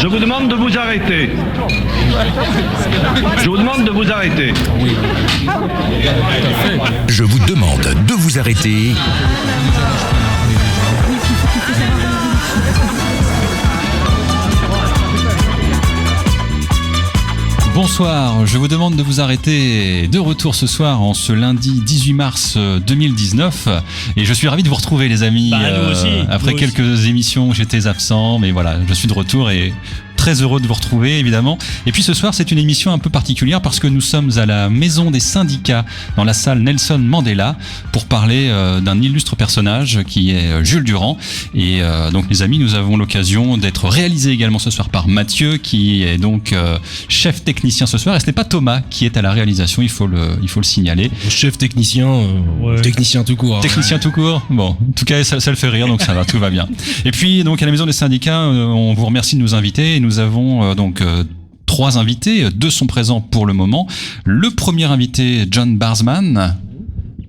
vous demande de vous arrêter. Je vous demande de vous arrêter. Je vous demande de vous arrêter. Bonsoir, je vous demande de vous arrêter. De retour ce soir en ce lundi 18 mars 2019 et je suis ravi de vous retrouver les amis. Nous aussi, après quelques émissions où j'étais absent, mais voilà, je suis de retour et très heureux de vous retrouver évidemment. Et puis ce soir c'est une émission un peu particulière parce que nous sommes à la Maison des Syndicats dans la salle Nelson Mandela pour parler d'un illustre personnage qui est Jules Durand. Et donc les amis, nous avons l'occasion d'être réalisés également ce soir par Mathieu qui est donc chef technicien ce soir, et ce n'est pas Thomas qui est à la réalisation, il faut le signaler. Chef technicien, technicien tout court. Technicien tout court. Bon, en tout cas ça le fait rire, donc ça va, tout va bien. Et puis donc à la Maison des Syndicats, on vous remercie de nous inviter et nous avons donc 3 invités, 2 sont présents pour le moment. Le premier invité, John Barsman.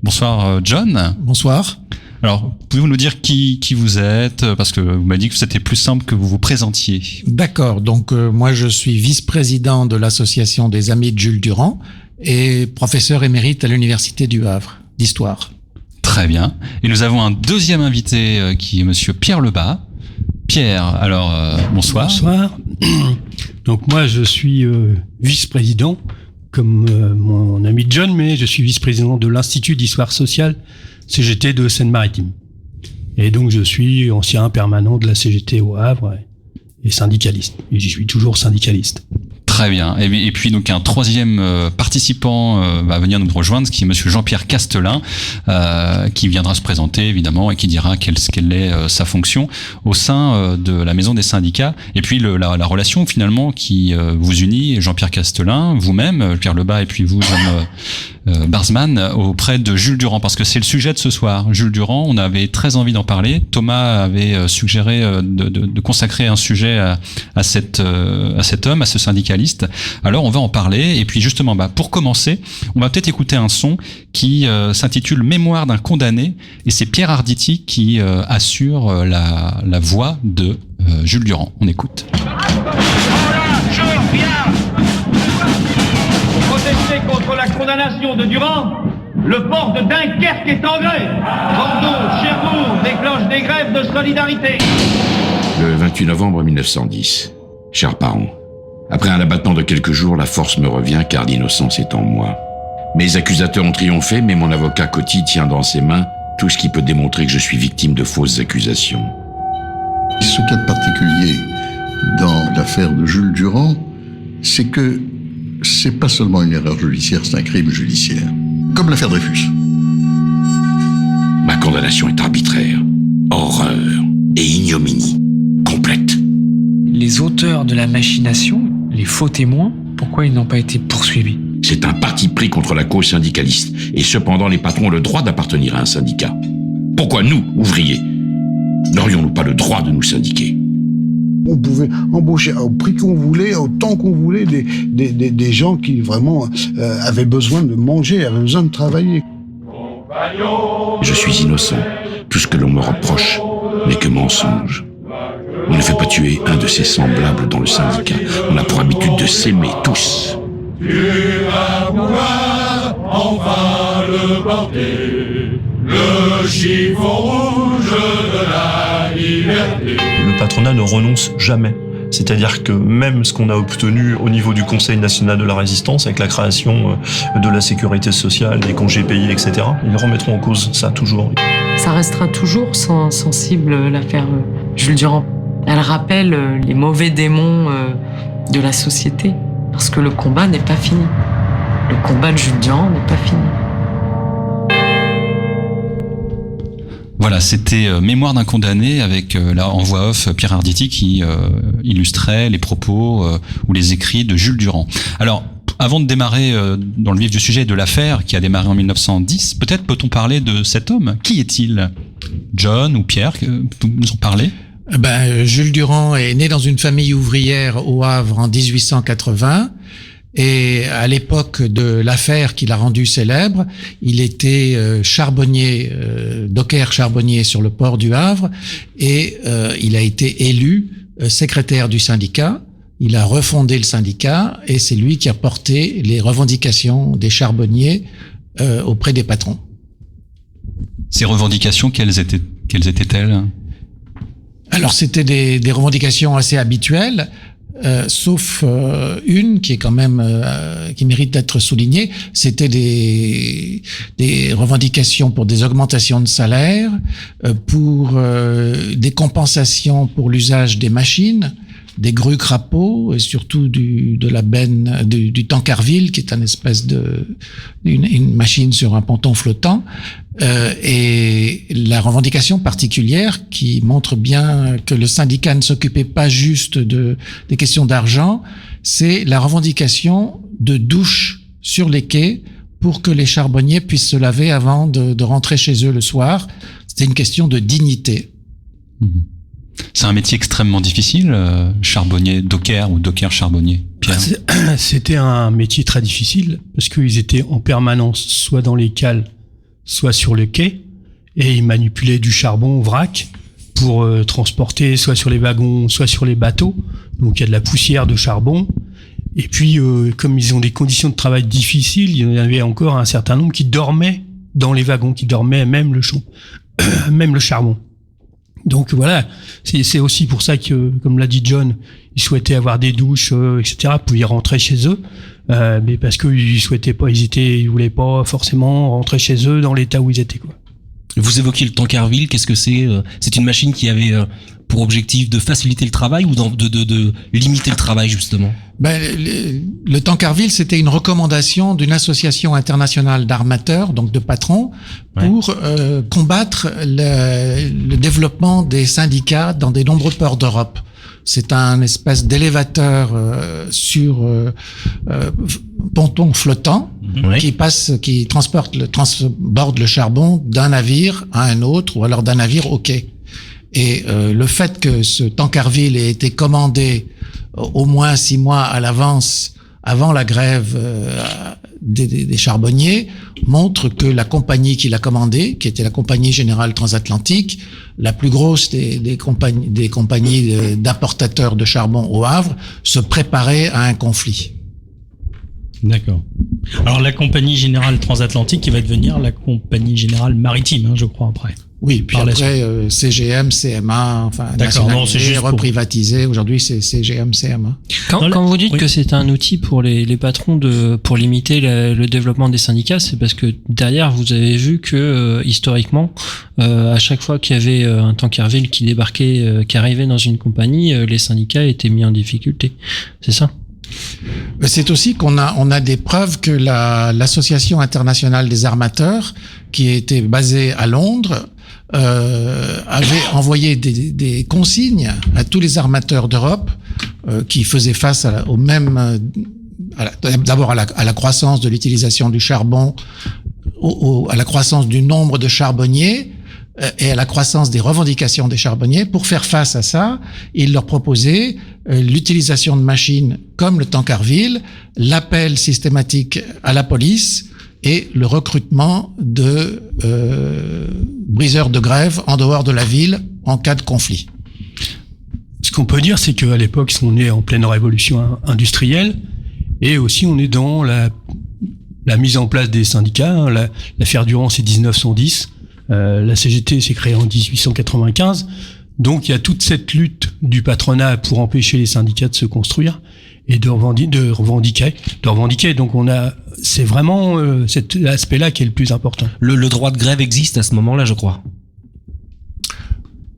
Bonsoir John. Bonsoir. Alors, pouvez-vous nous dire qui vous êtes? Parce que vous m'avez dit que c'était plus simple que vous vous présentiez. D'accord, donc moi je suis vice-président de l'association des Amis de Jules Durand et professeur émérite à l'Université du Havre d'histoire. Très bien. Et nous avons un deuxième invité qui est monsieur Pierre Lebas. Pierre, alors bonsoir. Bonsoir. Donc moi je suis vice-président comme mon ami John, mais je suis vice-président de l'Institut d'histoire sociale CGT de Seine-Maritime. Et donc je suis ancien permanent de la CGT au Havre et syndicaliste. Et j'y suis toujours syndicaliste. Très bien. Et puis donc un troisième participant va venir nous rejoindre, ce qui est monsieur Jean-Pierre Castelin, qui viendra se présenter évidemment et qui dira quelle est sa fonction au sein de la Maison des Syndicats. Et puis la relation finalement qui vous unit, Jean-Pierre Castelin, vous-même, Pierre Lebas, et puis vous, John Barsman, auprès de Jules Durand, parce que c'est le sujet de ce soir. Jules Durand, on avait très envie d'en parler. Thomas avait suggéré de consacrer un sujet à cet homme, à ce syndicaliste. Alors on va en parler, et puis justement pour commencer, on va peut-être écouter un son qui s'intitule Mémoire d'un condamné, et c'est Pierre Arditi qui assure la voix de Jules Durand. On écoute. Voilà, je reviens. Pour protester contre la condamnation de Durand, le port de Dunkerque est en grève. Bordeaux, Cherbourg déclenchent des grèves de solidarité. Le 28 novembre 1910, chers parents, après un abattement de quelques jours, la force me revient car l'innocence est en moi. Mes accusateurs ont triomphé, mais mon avocat Coty tient dans ses mains tout ce qui peut démontrer que je suis victime de fausses accusations. Ce qu'il y a de particulier dans l'affaire de Jules Durand, c'est que c'est pas seulement une erreur judiciaire, c'est un crime judiciaire. Comme l'affaire Dreyfus. Ma condamnation est arbitraire, horreur et ignominie complète. Les auteurs de la machination, les faux témoins, pourquoi ils n'ont pas été poursuivis? C'est un parti pris contre la cause syndicaliste, et cependant les patrons ont le droit d'appartenir à un syndicat. Pourquoi nous, ouvriers, n'aurions-nous pas le droit de nous syndiquer? On pouvait embaucher au prix qu'on voulait, au temps qu'on voulait, des gens qui vraiment avaient besoin de manger, avaient besoin de travailler. Je suis innocent. Tout ce que l'on me reproche n'est que mensonge. On ne fait pas tuer un de ses semblables dans le syndicat. On a pour habitude de s'aimer tous. Tu vas pouvoir enfin le porter, le chiffon rouge de la liberté. Le patronat ne renonce jamais. C'est-à-dire que même ce qu'on a obtenu au niveau du Conseil national de la résistance, avec la création de la sécurité sociale, des congés payés, etc., ils remettront en cause ça toujours. Ça restera toujours sensible, l'affaire Jules Durand. Elle rappelle les mauvais démons de la société, parce que le combat n'est pas fini. Le combat de Jules Durand n'est pas fini. Voilà, c'était Mémoire d'un condamné avec là en voix off Pierre Arditi qui illustrait les propos ou les écrits de Jules Durand. Alors, avant de démarrer dans le vif du sujet de l'affaire qui a démarré en 1910, peut-être peut-on parler de cet homme. Qui est-il? John ou Pierre, vous nous en parlez? Jules Durand est né dans une famille ouvrière au Havre en 1880. Et à l'époque de l'affaire qui l'a rendu célèbre, il était charbonnier, docker charbonnier sur le port du Havre, et il a été élu secrétaire du syndicat il a refondé le syndicat et c'est lui qui a porté les revendications des charbonniers auprès des patrons. Ces revendications, quelles étaient-elles? Alors c'était des revendications assez habituelles, sauf une qui est quand même qui mérite d'être soulignée. C'était des revendications pour des augmentations de salaire, pour des compensations pour l'usage des machines, des grues crapauds et surtout de la benne du Tancarville, qui est une espèce une machine sur un ponton flottant, et la revendication particulière qui montre bien que le syndicat ne s'occupait pas juste des questions d'argent, c'est la revendication de douches sur les quais pour que les charbonniers puissent se laver avant de rentrer chez eux le soir. C'était une question de dignité. C'est un métier extrêmement difficile, charbonnier, docker ou docker charbonnier, Pierre? C'était un métier très difficile parce qu'ils étaient en permanence soit dans les cales, soit sur le quai, et ils manipulaient du charbon au vrac pour transporter soit sur les wagons, soit sur les bateaux. Donc il y a de la poussière de charbon. Et puis, comme ils ont des conditions de travail difficiles, il y en avait encore un certain nombre qui dormaient dans les wagons, qui dormaient même le charbon. Donc voilà, c'est aussi pour ça que, comme l'a dit John, ils souhaitaient avoir des douches, etc., pour y rentrer chez eux, mais parce qu'ils souhaitaient pas, ils voulaient pas forcément rentrer chez eux dans l'état où ils étaient, quoi. Vous évoquiez le Tancarville, qu'est-ce que c'est? C'est une machine qui avait pour objectif de faciliter le travail ou de limiter le travail, justement? Le Tancarville, c'était une recommandation d'une association internationale d'armateurs, donc de patrons, pour combattre le développement des syndicats dans des nombreux ports d'Europe. C'est un espèce d'élévateur sur ponton flottant qui transborde le charbon d'un navire à un autre ou alors d'un navire au quai. Et le fait que ce Tancarville ait été commandé au moins 6 mois à l'avance, avant la grève des charbonniers, montre que la compagnie qui l'a commandé, qui était la Compagnie Générale Transatlantique, la plus grosse des compagnies d'importateurs de charbon au Havre, se préparait à un conflit. D'accord. Alors la Compagnie Générale Transatlantique qui va devenir la Compagnie Générale Maritime, je crois, après. Oui, puis après CGM, CMA, enfin nationalisé, reprivatisé. Aujourd'hui, c'est CGM, CMA. Quand vous dites que c'est un outil pour les patrons pour limiter le développement des syndicats, c'est parce que derrière vous avez vu que historiquement, à chaque fois qu'il y avait un Tancarville qui débarquait, qui arrivait dans une compagnie, les syndicats étaient mis en difficulté. C'est ça? C'est aussi qu'on a des preuves que l'association internationale des armateurs, qui était basée à Londres, avait envoyé des consignes à tous les armateurs d'Europe qui faisaient face au même, d'abord à la croissance de l'utilisation du charbon, à la croissance du nombre de charbonniers et à la croissance des revendications des charbonniers. Pour faire face à ça, il leur proposait l'utilisation de machines comme le Tancarville, l'appel systématique à la police et le recrutement de briseurs de grève en dehors de la ville en cas de conflit. Ce qu'on peut dire, c'est qu'à l'époque, on est en pleine révolution industrielle et aussi on est dans la mise en place des syndicats. L'affaire Durand, c'est 1910. La CGT s'est créée en 1895. Donc il y a toute cette lutte du patronat pour empêcher les syndicats de se construire et de revendiquer. Donc c'est vraiment cet aspect-là qui est le plus important. Le droit de grève existe à ce moment-là, je crois.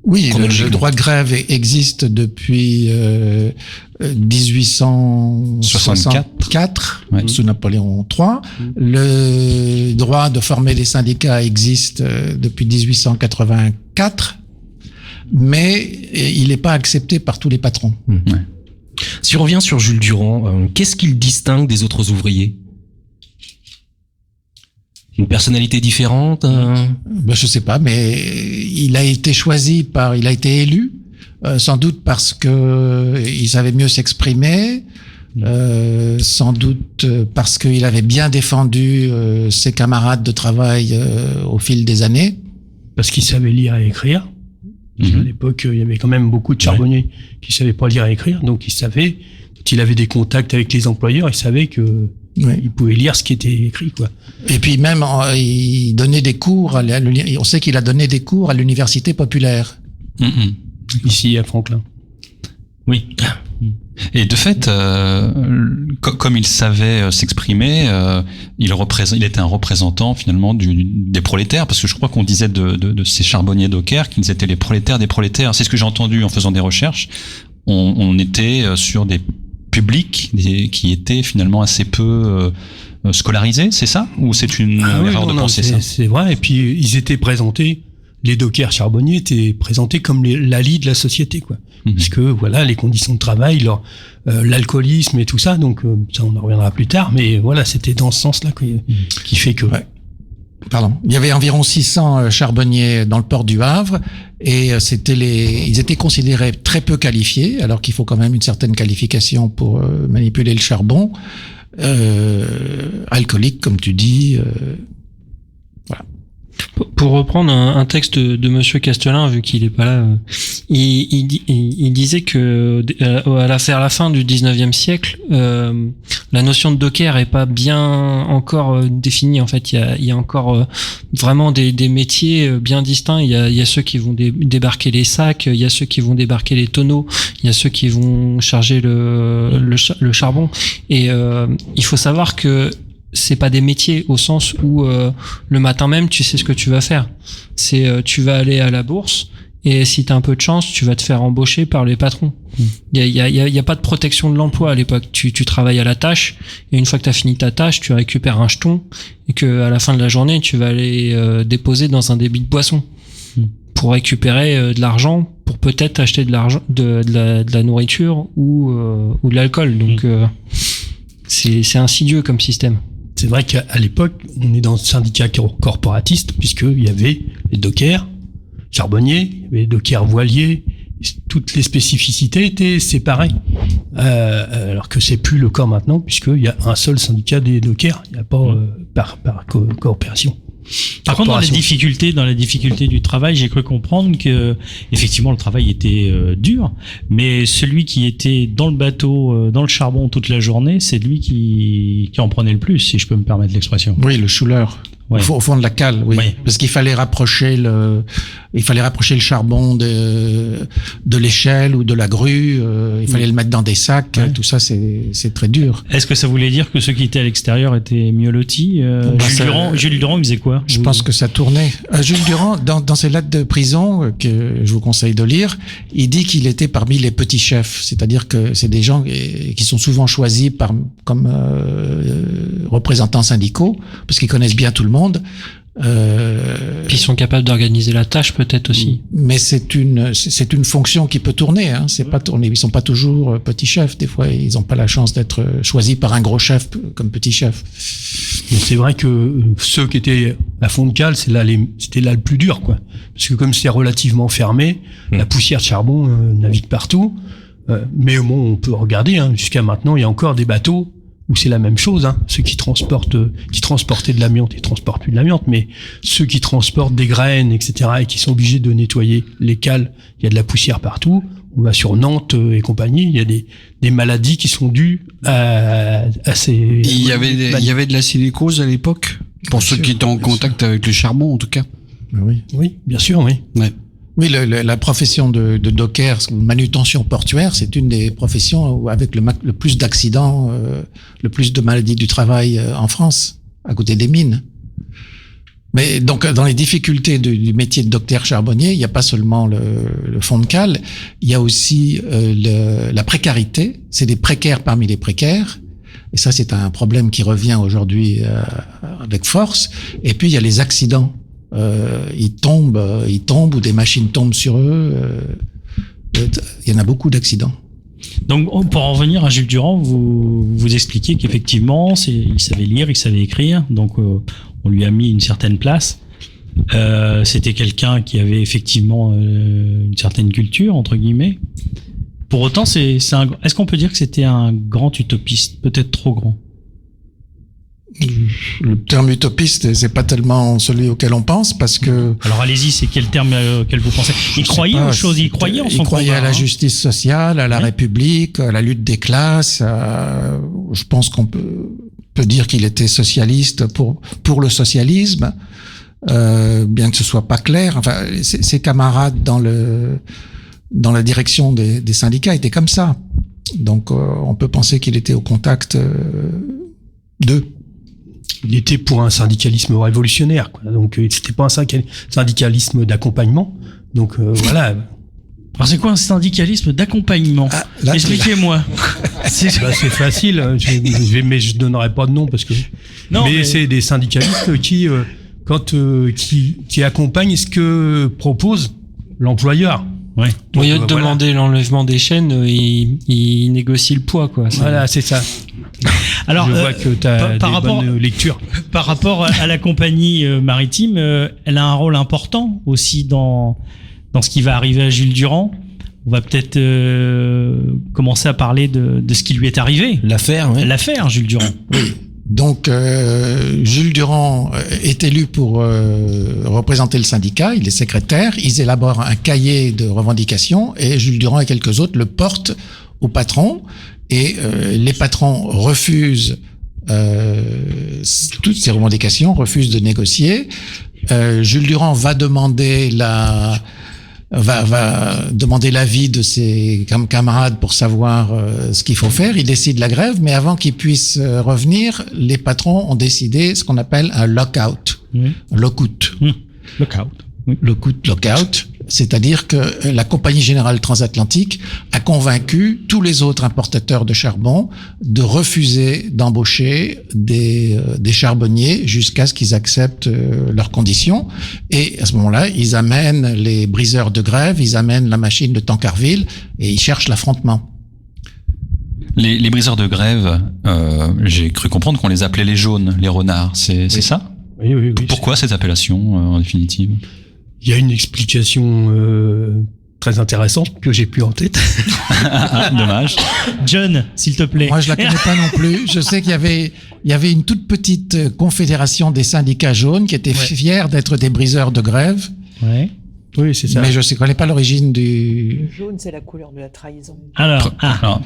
Oui, le droit de grève existe depuis 1864, sous Napoléon III. Le droit de former des syndicats existe depuis 1884, mais il n'est pas accepté par tous les patrons. Si on revient sur Jules Durand, qu'est-ce qu'il distingue des autres ouvriers? Une personnalité différente? Je sais pas, mais il a été élu, sans doute parce que il savait mieux s'exprimer, sans doute parce qu'il avait bien défendu ses camarades de travail au fil des années. Parce qu'il savait lire et écrire. À l'époque, il y avait quand même beaucoup de charbonniers qui savaient pas lire et écrire, donc il savait quand il avait des contacts avec les employeurs, il savait que il pouvait lire ce qui était écrit, quoi. Et puis même, il donnait des cours. On sait qu'il a donné des cours à l'université populaire. Ici à Franklin. Oui. Et de fait, comme il savait s'exprimer, il était un représentant finalement des prolétaires, parce que je crois qu'on disait de ces charbonniers dockers qu'ils étaient les prolétaires des prolétaires. C'est ce que j'ai entendu en faisant des recherches. On était sur des publics qui étaient finalement assez peu scolarisés, c'est ça? Ou c'est une erreur de penser ça? C'est vrai. Et puis ils étaient présentés. Les dockers charbonniers étaient présentés comme la lie de la société, quoi. Parce que voilà, les conditions de travail, l'alcoolisme et tout ça, donc ça on en reviendra plus tard, mais voilà, c'était dans ce sens-là qui fait que... Ouais. Pardon. Il y avait environ 600 charbonniers dans le port du Havre et ils étaient considérés très peu qualifiés, alors qu'il faut quand même une certaine qualification pour manipuler le charbon. Alcoolique, comme tu dis. Voilà. Pour reprendre un texte de Monsieur Castelin, vu qu'il est pas là, il disait que vers la fin du 19e siècle, la notion de docker est pas bien encore définie. En fait, il y a encore vraiment des métiers bien distincts. Il y a ceux qui vont débarquer les sacs, il y a ceux qui vont débarquer les tonneaux, il y a ceux qui vont charger le charbon. Et il faut savoir que c'est pas des métiers au sens où le matin même tu sais ce que tu vas faire. C'est tu vas aller à la bourse et si t'as un peu de chance tu vas te faire embaucher par les patrons. Il y a pas de protection de l'emploi à l'époque. Tu travailles à la tâche et une fois que t'as fini ta tâche tu récupères un jeton et que à la fin de la journée tu vas aller déposer dans un débit de boisson pour récupérer de l'argent pour peut-être acheter de la nourriture ou de l'alcool. Donc c'est insidieux comme système. C'est vrai qu'à l'époque, on est dans un syndicat corporatiste, puisqu'il y avait les dockers, charbonniers, il y avait les dockers voiliers, toutes les spécificités étaient séparées. Alors que c'est plus le cas maintenant, puisqu'il y a un seul syndicat des dockers, il n'y a pas par coopération. Par contre, dans les difficultés du travail, j'ai cru comprendre que effectivement le travail était dur, mais celui qui était dans le bateau, dans le charbon toute la journée, c'est lui qui en prenait le plus, si je peux me permettre l'expression. Oui, le chouleur. Ouais. Au fond de la cale, oui. Parce qu'il fallait rapprocher le charbon de l'échelle ou de la grue. Il fallait le mettre dans des sacs. Ouais. Tout ça, c'est très dur. Est-ce que ça voulait dire que ceux qui étaient à l'extérieur étaient mieux lotis? Jules Durand, il faisait quoi? Je pense que ça tournait. Jules Durand, dans ses lettres de prison que je vous conseille de lire, il dit qu'il était parmi les petits chefs. C'est-à-dire que c'est des gens qui sont souvent choisis comme représentants syndicaux parce qu'ils connaissent bien tout le monde. Puis ils sont capables d'organiser la tâche peut-être aussi. Mais c'est une fonction qui peut tourner. Hein. C'est pas tourner. Ils sont pas toujours petits chefs. Des fois, ils ont pas la chance d'être choisis par un gros chef comme petit chef. Mais c'est vrai que ceux qui étaient à fond de cale, c'était là le plus dur, quoi. Parce que comme c'est relativement fermé, la poussière de charbon navigue partout. Mais bon, on peut regarder. Hein, jusqu'à maintenant, il y a encore des bateaux où c'est la même chose, hein. Ceux qui transportaient de l'amiante, ils transportent plus de l'amiante, mais ceux qui transportent des graines, etc., et qui sont obligés de nettoyer les cales, il y a de la poussière partout. On va sur Nantes et compagnie, il y a des maladies qui sont dues à ces... Il y avait de la silicose à l'époque, pour ceux qui étaient en contact avec le charbon, en tout cas. Oui, bien sûr, oui. Ouais. Oui, la profession de docker, manutention portuaire, c'est une des professions avec le plus d'accidents, le plus de maladies du travail en France, à côté des mines. Mais donc, dans les difficultés du métier de docker charbonnier, il n'y a pas seulement le fond de cale, il y a aussi la précarité. C'est des précaires parmi les précaires. Et ça, c'est un problème qui revient aujourd'hui avec force. Et puis, il y a les accidents. Ils tombent ou des machines tombent sur eux. Il y en a beaucoup d'accidents. Donc, pour en revenir à Jules Durand, vous expliquiez qu'effectivement, il savait lire, il savait écrire, donc on lui a mis une certaine place. C'était quelqu'un qui avait effectivement une certaine culture, entre guillemets. Pour autant, est-ce qu'on peut dire que c'était un grand utopiste, peut-être trop grand? Le terme utopiste, c'est pas tellement celui auquel on pense, parce que... Alors allez-y, c'est quel terme auquel vous pensez? Il croyait aux choses, il croyait en son Il croyait combat, à la hein. justice sociale, à la République, à la lutte des classes. Je pense qu'on peut dire qu'il était socialiste pour le socialisme, bien que ce soit pas clair. Enfin, ses camarades dans la direction des syndicats étaient comme ça. Donc, on peut penser qu'il était au contact d'eux. Il était pour un syndicalisme révolutionnaire, quoi. Donc c'était pas un syndicalisme d'accompagnement. Donc voilà. Alors c'est quoi un syndicalisme d'accompagnement? Expliquez-moi. C'est facile. Mais je donnerai pas de nom parce que. Non, mais c'est des syndicalistes qui accompagnent ce que propose l'employeur. Ouais. Au lieu de demander l'enlèvement des chaînes, il négocie le poids, quoi. Voilà, c'est ça. Alors, je vois que tu as des bonnes lectures. Par rapport à la compagnie maritime, elle a un rôle important aussi dans ce qui va arriver à Jules Durand. On va peut-être commencer à parler de ce qui lui est arrivé. L'affaire, ouais. L'affaire Jules Durand. Oui. Donc, Jules Durand est élu pour représenter le syndicat. Il est secrétaire. Ils élaborent un cahier de revendications et Jules Durand et quelques autres le portent au patron. Et les patrons refusent toutes ces revendications, refusent de négocier. Jules Durand va demander l'avis de ses camarades pour savoir ce qu'il faut faire. Il décide la grève, mais avant qu'il puisse revenir, les patrons ont décidé ce qu'on appelle un lockout. Lockout. Lockout. C'est-à-dire que la Compagnie Générale Transatlantique a convaincu tous les autres importateurs de charbon de refuser d'embaucher des charbonniers jusqu'à ce qu'ils acceptent leurs conditions. Et à ce moment-là, ils amènent les briseurs de grève, ils amènent la machine de Tancarville et ils cherchent l'affrontement. Les briseurs de grève, j'ai cru comprendre qu'on les appelait les jaunes, les renards. C'est ça? Oui. Pourquoi cette appellation, en définitive? Il y a une explication très intéressante que j'ai plus en tête. Dommage. John, s'il te plaît. Moi, je la connais pas non plus. Je sais qu'il y avait une toute petite confédération des syndicats jaunes qui étaient fiers d'être des briseurs de grève. Ouais. Oui, c'est ça. Mais je ne connais pas l'origine du... Le jaune, c'est la couleur de la trahison. Alors,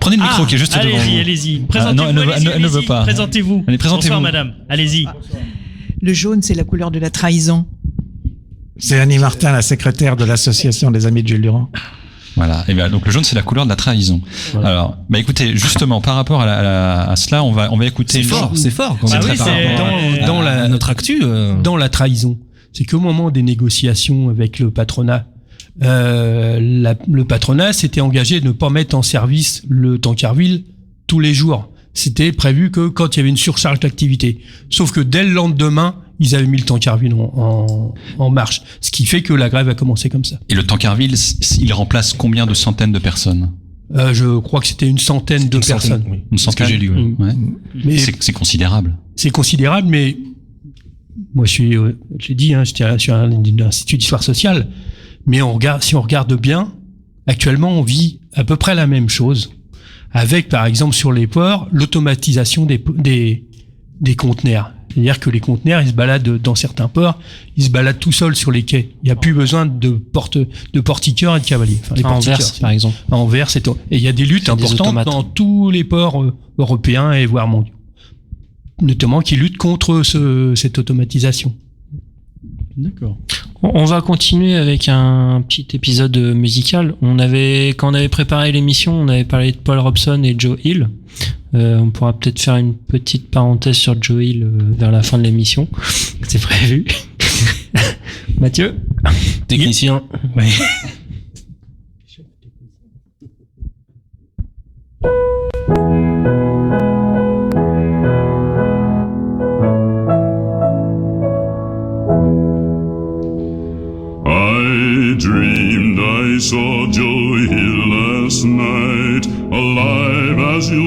prenez le micro qui est juste devant vous. Allez-y. Présentez-vous. Elle ne veut pas. Présentez-vous. Allez, présentez-vous. Bonsoir, madame. Allez-y. Le jaune, c'est la couleur de la trahison. C'est Annie Martin, la secrétaire de l'association des Amis de Jules Durand. Voilà. Et bien, donc le jaune, c'est la couleur de la trahison. Voilà. Alors, écoutez, justement, par rapport à cela, on va écouter. C'est fort. Quand dans notre actu, dans la trahison, c'est qu'au moment des négociations avec le patronat, le patronat s'était engagé de ne pas mettre en service le Tancarville tous les jours. C'était prévu que quand il y avait une surcharge d'activité. Sauf que dès le lendemain, ils avaient mis le Tancarville en marche. Ce qui fait que la grève a commencé comme ça. Et le Tancarville, il remplace combien de centaines de personnes? Je crois que c'était une centaine de personnes. Oui. Une centaine, j'ai lu. Ouais. Mais c'est considérable. C'est considérable, mais moi, j'ai dit, j'étais sur un institut d'histoire sociale. Mais si on regarde bien, actuellement, on vit à peu près la même chose. Avec, par exemple, sur les ports, l'automatisation des conteneurs. C'est-à-dire que les conteneurs, ils se baladent dans certains ports, ils se baladent tout seuls sur les quais. Il n'y a plus besoin de portiqueurs et de cavaliers. Enfin, à Anvers, par exemple. À Anvers, et il y a des luttes importantes dans tous les ports européens et voire mondiaux. Notamment qui luttent contre cette automatisation. D'accord. On va continuer avec un petit épisode musical. Quand on avait préparé l'émission, on avait parlé de Paul Robson et Joe Hill. On pourra peut-être faire une petite parenthèse sur Joe Hill vers la fin de l'émission. C'est prévu. Mathieu, technicien. Oui. I dreamed I saw Joe Hill last night, alive as you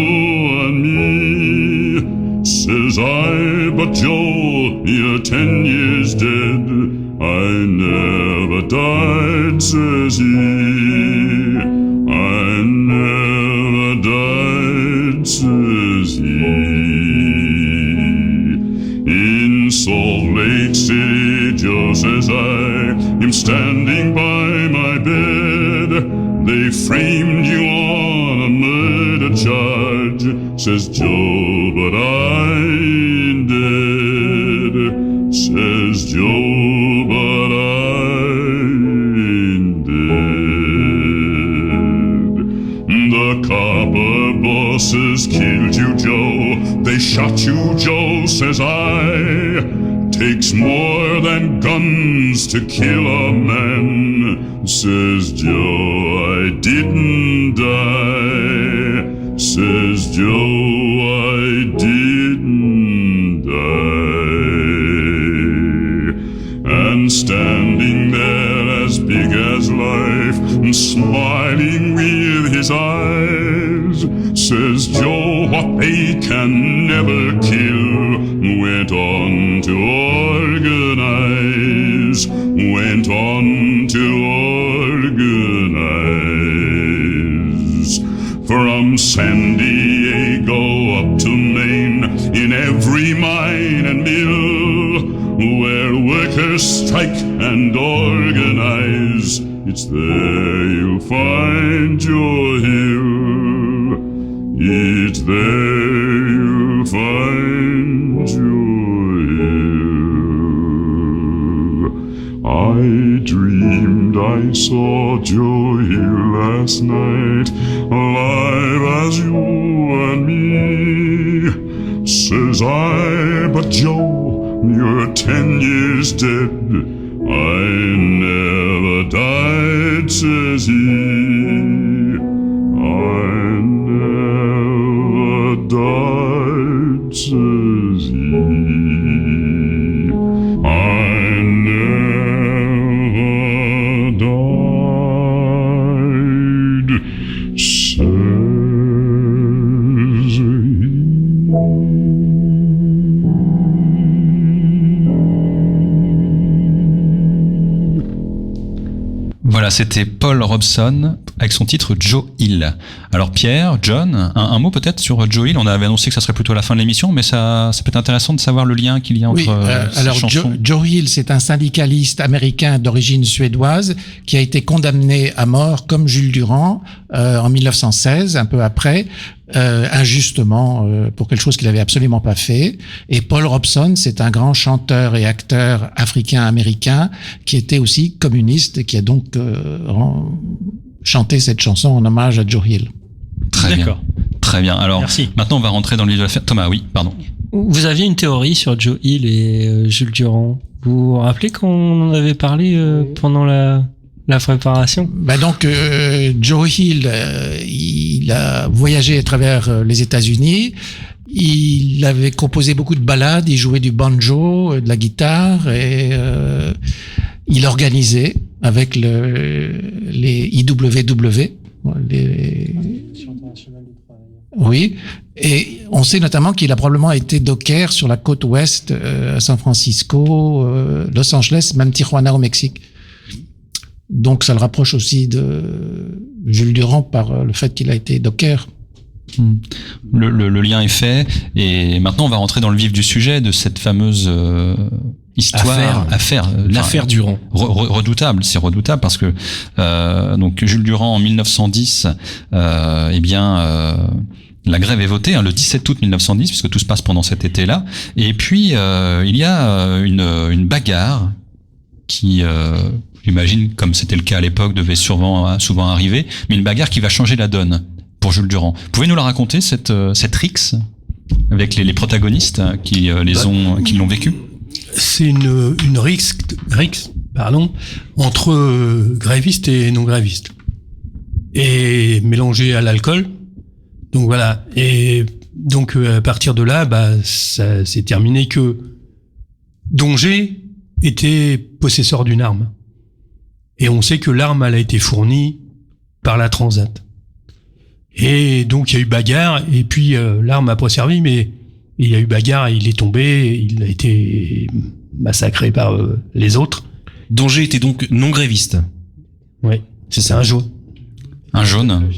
and me. Says I, but Joe, you're 10 years dead. I never died, says he. I never died, says he. says I, am standing by my bed. They framed you on a murder charge, says Joe, but I'm dead, says Joe, but I'm dead. The copper bosses killed you, Joe. They shot you, Joe, says I. Takes more than guns to kill a man, says Joe, I didn't die, says Joe, I didn't die. And standing there as big as life, and smiling with his eyes, says Joe, what they can never kill, went on to organize, went on to organize. From San Diego up to Maine, in every mine and mill, where workers strike and organize, it's there you'll find your hill. It's there you'll find your hill. I dreamed I saw Joe Hill last night, alive as you and me. Says I, but Joe, you're 10 years dead. I never died, says he. I never died, says he. I never died, says he. Voilà, c'était Paul Robson avec son titre Joe Hill. Alors Pierre, John, un mot peut-être sur Joe Hill. On avait annoncé que ça serait plutôt la fin de l'émission, mais ça peut être intéressant de savoir le lien qu'il y a entre ces alors chansons. Joe Hill, c'est un syndicaliste américain d'origine suédoise qui a été condamné à mort comme Jules Durand en 1916, un peu après, injustement pour quelque chose qu'il avait absolument pas fait. Et Paul Robson, c'est un grand chanteur et acteur africain-américain qui était aussi communiste et qui a donc chanté cette chanson en hommage à Joe Hill. Très bien. Très bien. Alors, maintenant, on va rentrer dans le vif de l'affaire. Thomas, oui, pardon. Vous aviez une théorie sur Joe Hill et Jules Durand. Vous vous rappelez qu'on en avait parlé pendant la préparation? Donc Joe Hill, il a voyagé à travers les États-Unis. Il avait composé beaucoup de ballades. Il jouait du banjo, de la guitare et il organisait avec les IWW. Oui, et on sait notamment qu'il a probablement été docker sur la côte ouest, à San Francisco, Los Angeles, même Tijuana au Mexique. Donc ça le rapproche aussi de Jules Durand par le fait qu'il a été docker. Le lien est fait, et maintenant on va rentrer dans le vif du sujet de cette fameuse affaire, l'affaire Durand. Redoutable, c'est redoutable parce que donc Jules Durand en 1910, la grève est votée le 17 août 1910, puisque tout se passe pendant cet été-là. Et puis il y a une bagarre qui, j'imagine, comme c'était le cas à l'époque, devait souvent arriver, mais une bagarre qui va changer la donne pour Jules Durand. Pouvez nous la raconter, cette rixe avec les protagonistes qui l'ont vécu? C'est une rixe entre grévistes et non grévistes, et mélangée à l'alcool. Donc voilà. Et donc à partir de là, ça s'est terminé que Dongé était possesseur d'une arme. Et on sait que l'arme, elle a été fournie par la Transat. Et donc il y a eu bagarre, et puis l'arme a pas servi, mais il y a eu bagarre, et il est tombé, il a été massacré par les autres. Dongé était donc non gréviste. Oui, c'est ça, un jaune. Un jaune.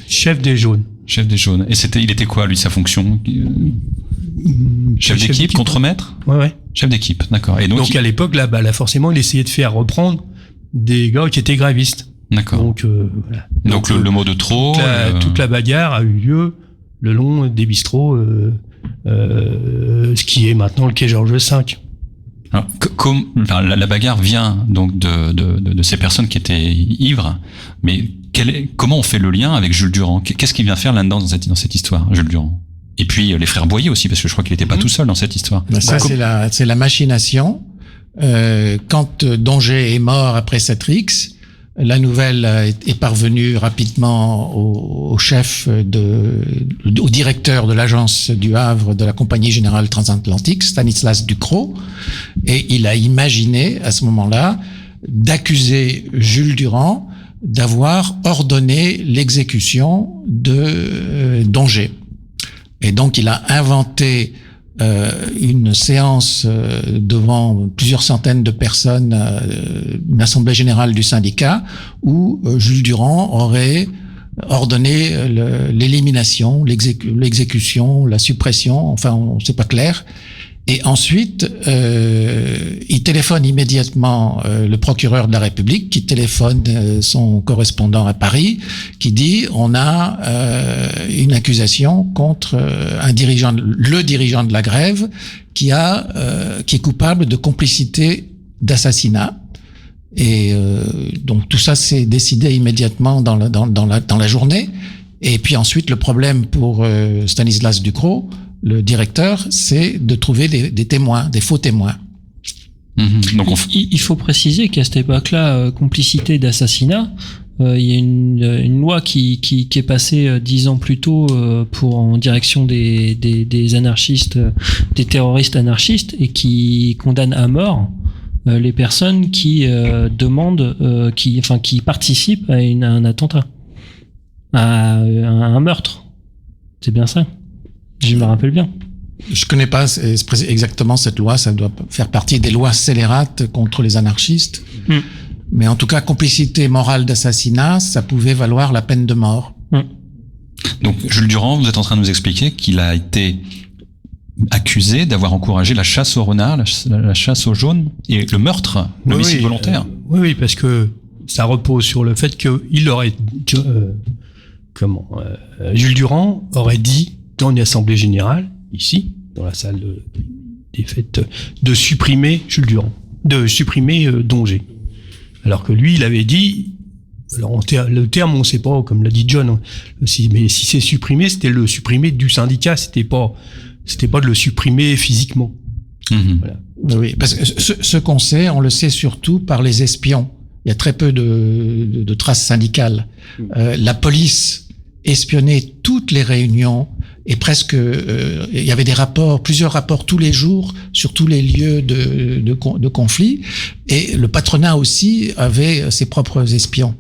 Chef des jaunes. Chef des jaunes. Et il était quoi, lui, sa fonction? Chef d'équipe, contremaître? Ouais. Chef d'équipe, d'accord. Et donc à l'époque, là, forcément, il essayait de faire reprendre des gars qui étaient grévistes. D'accord. Donc, voilà. Donc le mot de trop. Toute la bagarre a eu lieu le long des bistrots, ce qui est maintenant le quai Georges V. Alors, la bagarre vient donc de ces personnes qui étaient ivres, mais comment on fait le lien avec Jules Durand? Qu'est-ce qu'il vient faire là-dedans dans cette histoire, Jules Durand? Et puis les frères Boyer aussi, parce que je crois qu'il n'était pas tout seul dans cette histoire. Ça, c'est la machination. Quand Dongé est mort après cette rixe, la nouvelle est parvenue rapidement au chef au directeur de l'agence du Havre de la Compagnie Générale Transatlantique, Stanislas Ducrot, et il a imaginé à ce moment-là d'accuser Jules Durand d'avoir ordonné l'exécution de Dongé. Et donc il a inventé une séance devant plusieurs centaines de personnes, une assemblée générale du syndicat, où Jules Durand aurait ordonné l'élimination, l'exécution, la suppression, enfin c'est pas clair. Et ensuite, il téléphone immédiatement le procureur de la République, qui téléphone son correspondant à Paris, qui dit on a une accusation contre le dirigeant de la grève qui est coupable de complicité d'assassinat. Et donc tout ça s'est décidé immédiatement dans la journée. Et puis ensuite, le problème pour Stanislas Ducrot, le directeur, c'est de trouver des témoins, des faux témoins. Donc il faut préciser qu'à cette époque-là, complicité d'assassinat, il y a une loi qui est passée 10 ans plus tôt en direction des anarchistes, des terroristes anarchistes, et qui condamne à mort les personnes qui demandent, qui participent à un attentat, à un meurtre. C'est bien ça. Je me rappelle bien. Je connais pas exactement cette loi, ça doit faire partie des lois scélérates contre les anarchistes. Mais en tout cas, complicité morale d'assassinat, ça pouvait valoir la peine de mort. Donc, Jules Durand, vous êtes en train de nous expliquer qu'il a été accusé d'avoir encouragé la chasse aux renards, la chasse aux jaunes, et le meurtre, l'homicide volontaire. Oui, parce que ça repose sur le fait qu'il aurait... Jules Durand aurait dit dans une assemblée générale, ici, dans la salle des fêtes, de supprimer Jules Durand, de supprimer Dongé. Alors que lui, il avait dit, alors le terme, on ne sait pas, comme l'a dit John, mais si c'est supprimé, c'était le supprimer du syndicat, c'était pas de le supprimer physiquement. Voilà. Oui, parce que ce qu'on sait, on le sait surtout par les espions. Il y a très peu de traces syndicales. La police espionnait toutes les réunions, et presque il y avait plusieurs rapports tous les jours sur tous les lieux de conflit, et le patronat aussi avait ses propres espions.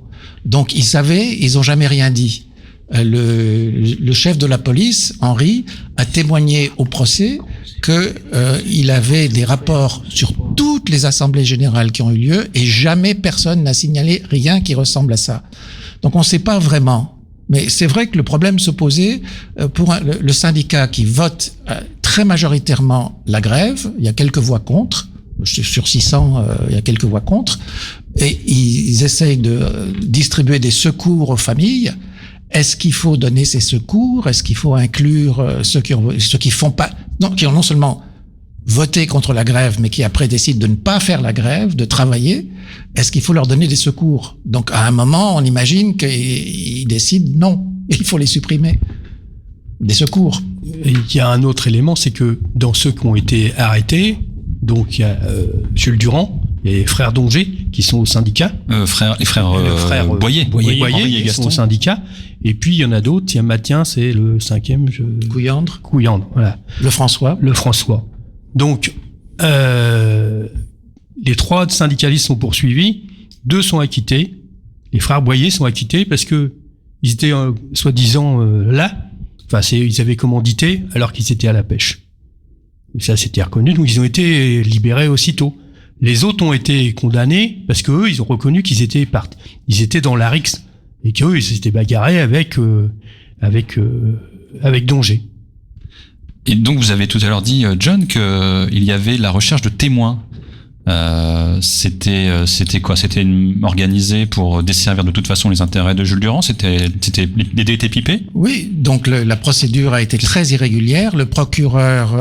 Donc ils ont jamais rien dit. Le chef de la police, Henri, a témoigné au procès que il avait des rapports sur toutes les assemblées générales qui ont eu lieu, et jamais personne n'a signalé rien qui ressemble à ça. Donc on ne sait pas vraiment. Mais c'est vrai que le problème se posait pour le syndicat qui vote très majoritairement la grève. Il y a quelques voix contre. Sur 600, il y a quelques voix contre. Et ils essayent de distribuer des secours aux familles. Est-ce qu'il faut donner ces secours? Est-ce qu'il faut inclure ceux qui ont non seulement voté contre la grève, mais qui après décident de ne pas faire la grève, de travailler? Est-ce qu'il faut leur donner des secours? Donc à un moment, on imagine qu'ils décident non, il faut les supprimer, des secours. Et il y a un autre élément, c'est que dans ceux qui ont été arrêtés, donc il y a Jules Durand, il y a les frères Dongé qui sont au syndicat, les frères Boyer qui sont au syndicat, et puis il y en a d'autres. Il y a Mathias, c'est le 5e, Couillandre, voilà. Le François. Donc, les 3 syndicalistes sont poursuivis, 2 sont acquittés. Les frères Boyer sont acquittés parce que ils étaient soi-disant là. Enfin, ils avaient commandité alors qu'ils étaient à la pêche. Et ça, c'était reconnu. Donc, ils ont été libérés aussitôt. Les autres ont été condamnés parce que eux, ils ont reconnu qu'ils étaient dans la rixe et qu'eux, ils s'étaient bagarrés avec avec Dongé. Et donc vous avez tout à l'heure dit, John, qu'il y avait la recherche de témoins. C'était quoi? C'était organisé pour desservir de toute façon les intérêts de Jules Durand. Les dés étaient pipés. Oui, donc la procédure a été très irrégulière. Le procureur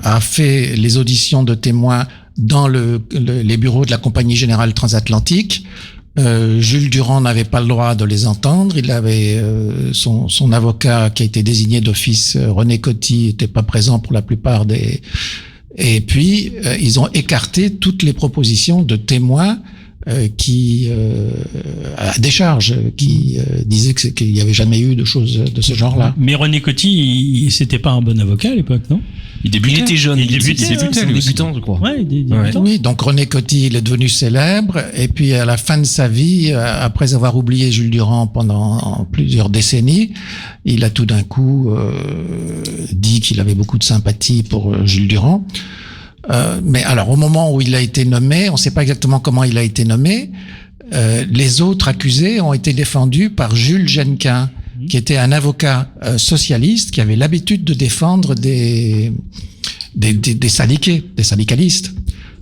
a fait les auditions de témoins dans les bureaux de la Compagnie Générale Transatlantique. Jules Durand n'avait pas le droit de les entendre. Il avait son avocat qui a été désigné d'office, René Coty, était pas présent pour la plupart des. Et puis ils ont écarté toutes les propositions de témoins à décharge, qui disaient qu'il n'y avait jamais eu de choses de ce genre-là. Mais René Coty, c'était pas un bon avocat à l'époque, non? Il était jeune, il débutait, débutant, je crois. Ouais, Oui, donc René Coty, il est devenu célèbre, et puis à la fin de sa vie, après avoir oublié Jules Durand pendant plusieurs décennies, il a tout d'un coup dit qu'il avait beaucoup de sympathie pour Jules Durand. Mais alors, au moment où il a été nommé, on ne sait pas exactement comment il a été nommé, les autres accusés ont été défendus par Jules Genquin, qui était un avocat socialiste qui avait l'habitude de défendre des syndiqués, des syndicalistes.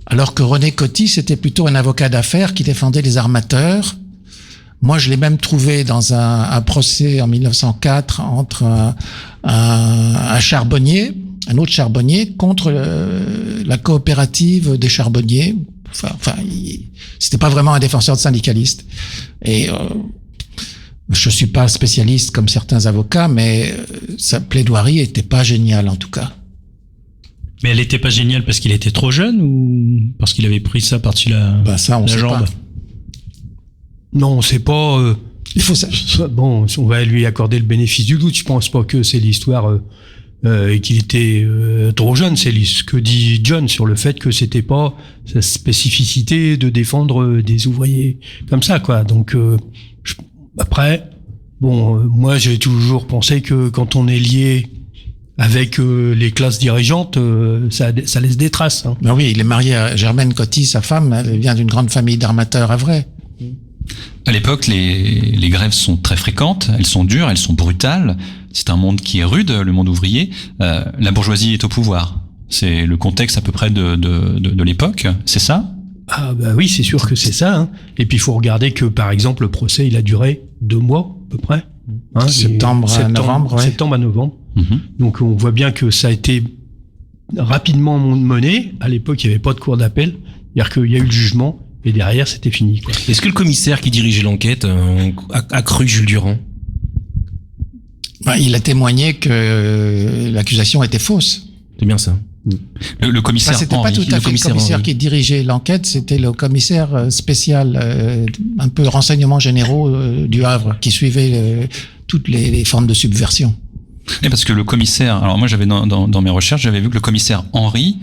Alors que René Coty, c'était plutôt un avocat d'affaires qui défendait les armateurs. Moi, je l'ai même trouvé dans un procès en 1904 entre un charbonnier, un autre charbonnier, contre la coopérative des charbonniers. Enfin, c'était pas vraiment un défenseur de syndicalistes. Et je suis pas spécialiste comme certains avocats, mais sa plaidoirie était pas géniale en tout cas. Mais elle était pas géniale parce qu'il était trop jeune ou parce qu'il avait pris ça par-dessus la jambe? Pas. Non, on sait pas. Il faut ça. Bon, on va lui accorder le bénéfice du doute. Je pense pas que c'est l'histoire qu'il était trop jeune. C'est ce que dit John sur le fait que c'était pas sa spécificité de défendre des ouvriers comme ça, quoi. Donc après, bon, moi j'ai toujours pensé que quand on est lié avec les classes dirigeantes, ça laisse des traces. Hein. Ben oui, il est marié à Germaine Coty, sa femme, elle vient d'une grande famille d'armateurs havrais. À l'époque, les grèves sont très fréquentes, elles sont dures, elles sont brutales. C'est un monde qui est rude, le monde ouvrier. La bourgeoisie est au pouvoir. C'est le contexte à peu près de l'époque, c'est ça? Ah bah oui, c'est sûr que c'est ça. Hein. Et puis il faut regarder que par exemple le procès il a duré 2 mois à peu près. Hein, septembre à novembre. Ouais. Septembre à novembre. Donc on voit bien que ça a été rapidement mené. À l'époque il n'y avait pas de cour d'appel. C'est-à-dire qu'il y a eu le jugement et derrière c'était fini, quoi. Est-ce que le commissaire qui dirigeait l'enquête a cru Jules Durand? Il a témoigné que l'accusation était fausse. C'est bien ça. Le commissaire c'était Henry, pas tout à fait le commissaire qui dirigeait l'enquête, c'était le commissaire spécial, un peu renseignements généraux du Havre, qui suivait toutes les formes de subversion. Et parce que le commissaire, alors moi j'avais dans mes recherches, j'avais vu que le commissaire Henry,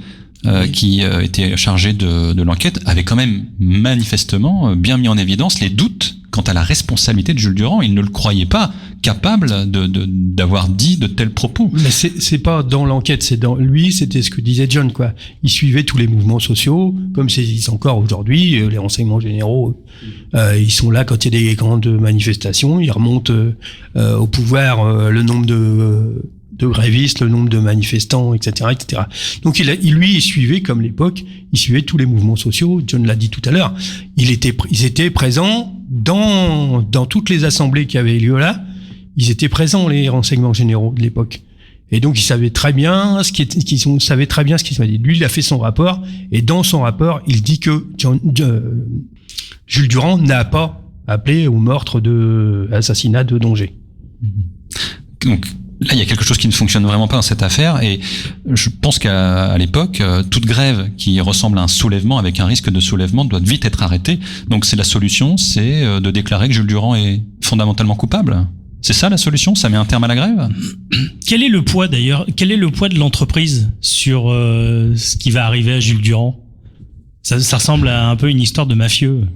qui était chargé de l'enquête, avait quand même manifestement bien mis en évidence les doutes quant à la responsabilité de Jules Durand. Il ne le croyait pas capable d'avoir dit de tels propos. Mais c'est pas dans l'enquête, c'est dans lui, c'était ce que disait John, quoi. Il suivait tous les mouvements sociaux, comme c'est encore aujourd'hui, les renseignements généraux, ils sont là quand il y a des grandes manifestations, ils remontent au pouvoir le nombre de grévistes, le nombre de manifestants, etc., etc. Donc il suivait, comme l'époque, il suivait tous les mouvements sociaux. John l'a dit tout à l'heure. Ils étaient présents dans toutes les assemblées qui avaient lieu là. Ils étaient présents, les renseignements généraux de l'époque. Et donc ils savaient très bien ce qui se dit. Lui, il a fait son rapport, et dans son rapport, il dit que Jules Durand n'a pas appelé au meurtre de assassinat de Dongé. Donc là, il y a quelque chose qui ne fonctionne vraiment pas dans cette affaire, et je pense qu'à l'époque, toute grève qui ressemble à un soulèvement avec un risque de soulèvement doit vite être arrêtée. Donc c'est la solution, c'est de déclarer que Jules Durand est fondamentalement coupable. C'est ça la solution? Ça met un terme à la grève? Quel est le poids d'ailleurs? Quel est le poids de l'entreprise sur ce qui va arriver à Jules Durand? Ça ressemble à un peu une histoire de mafieux.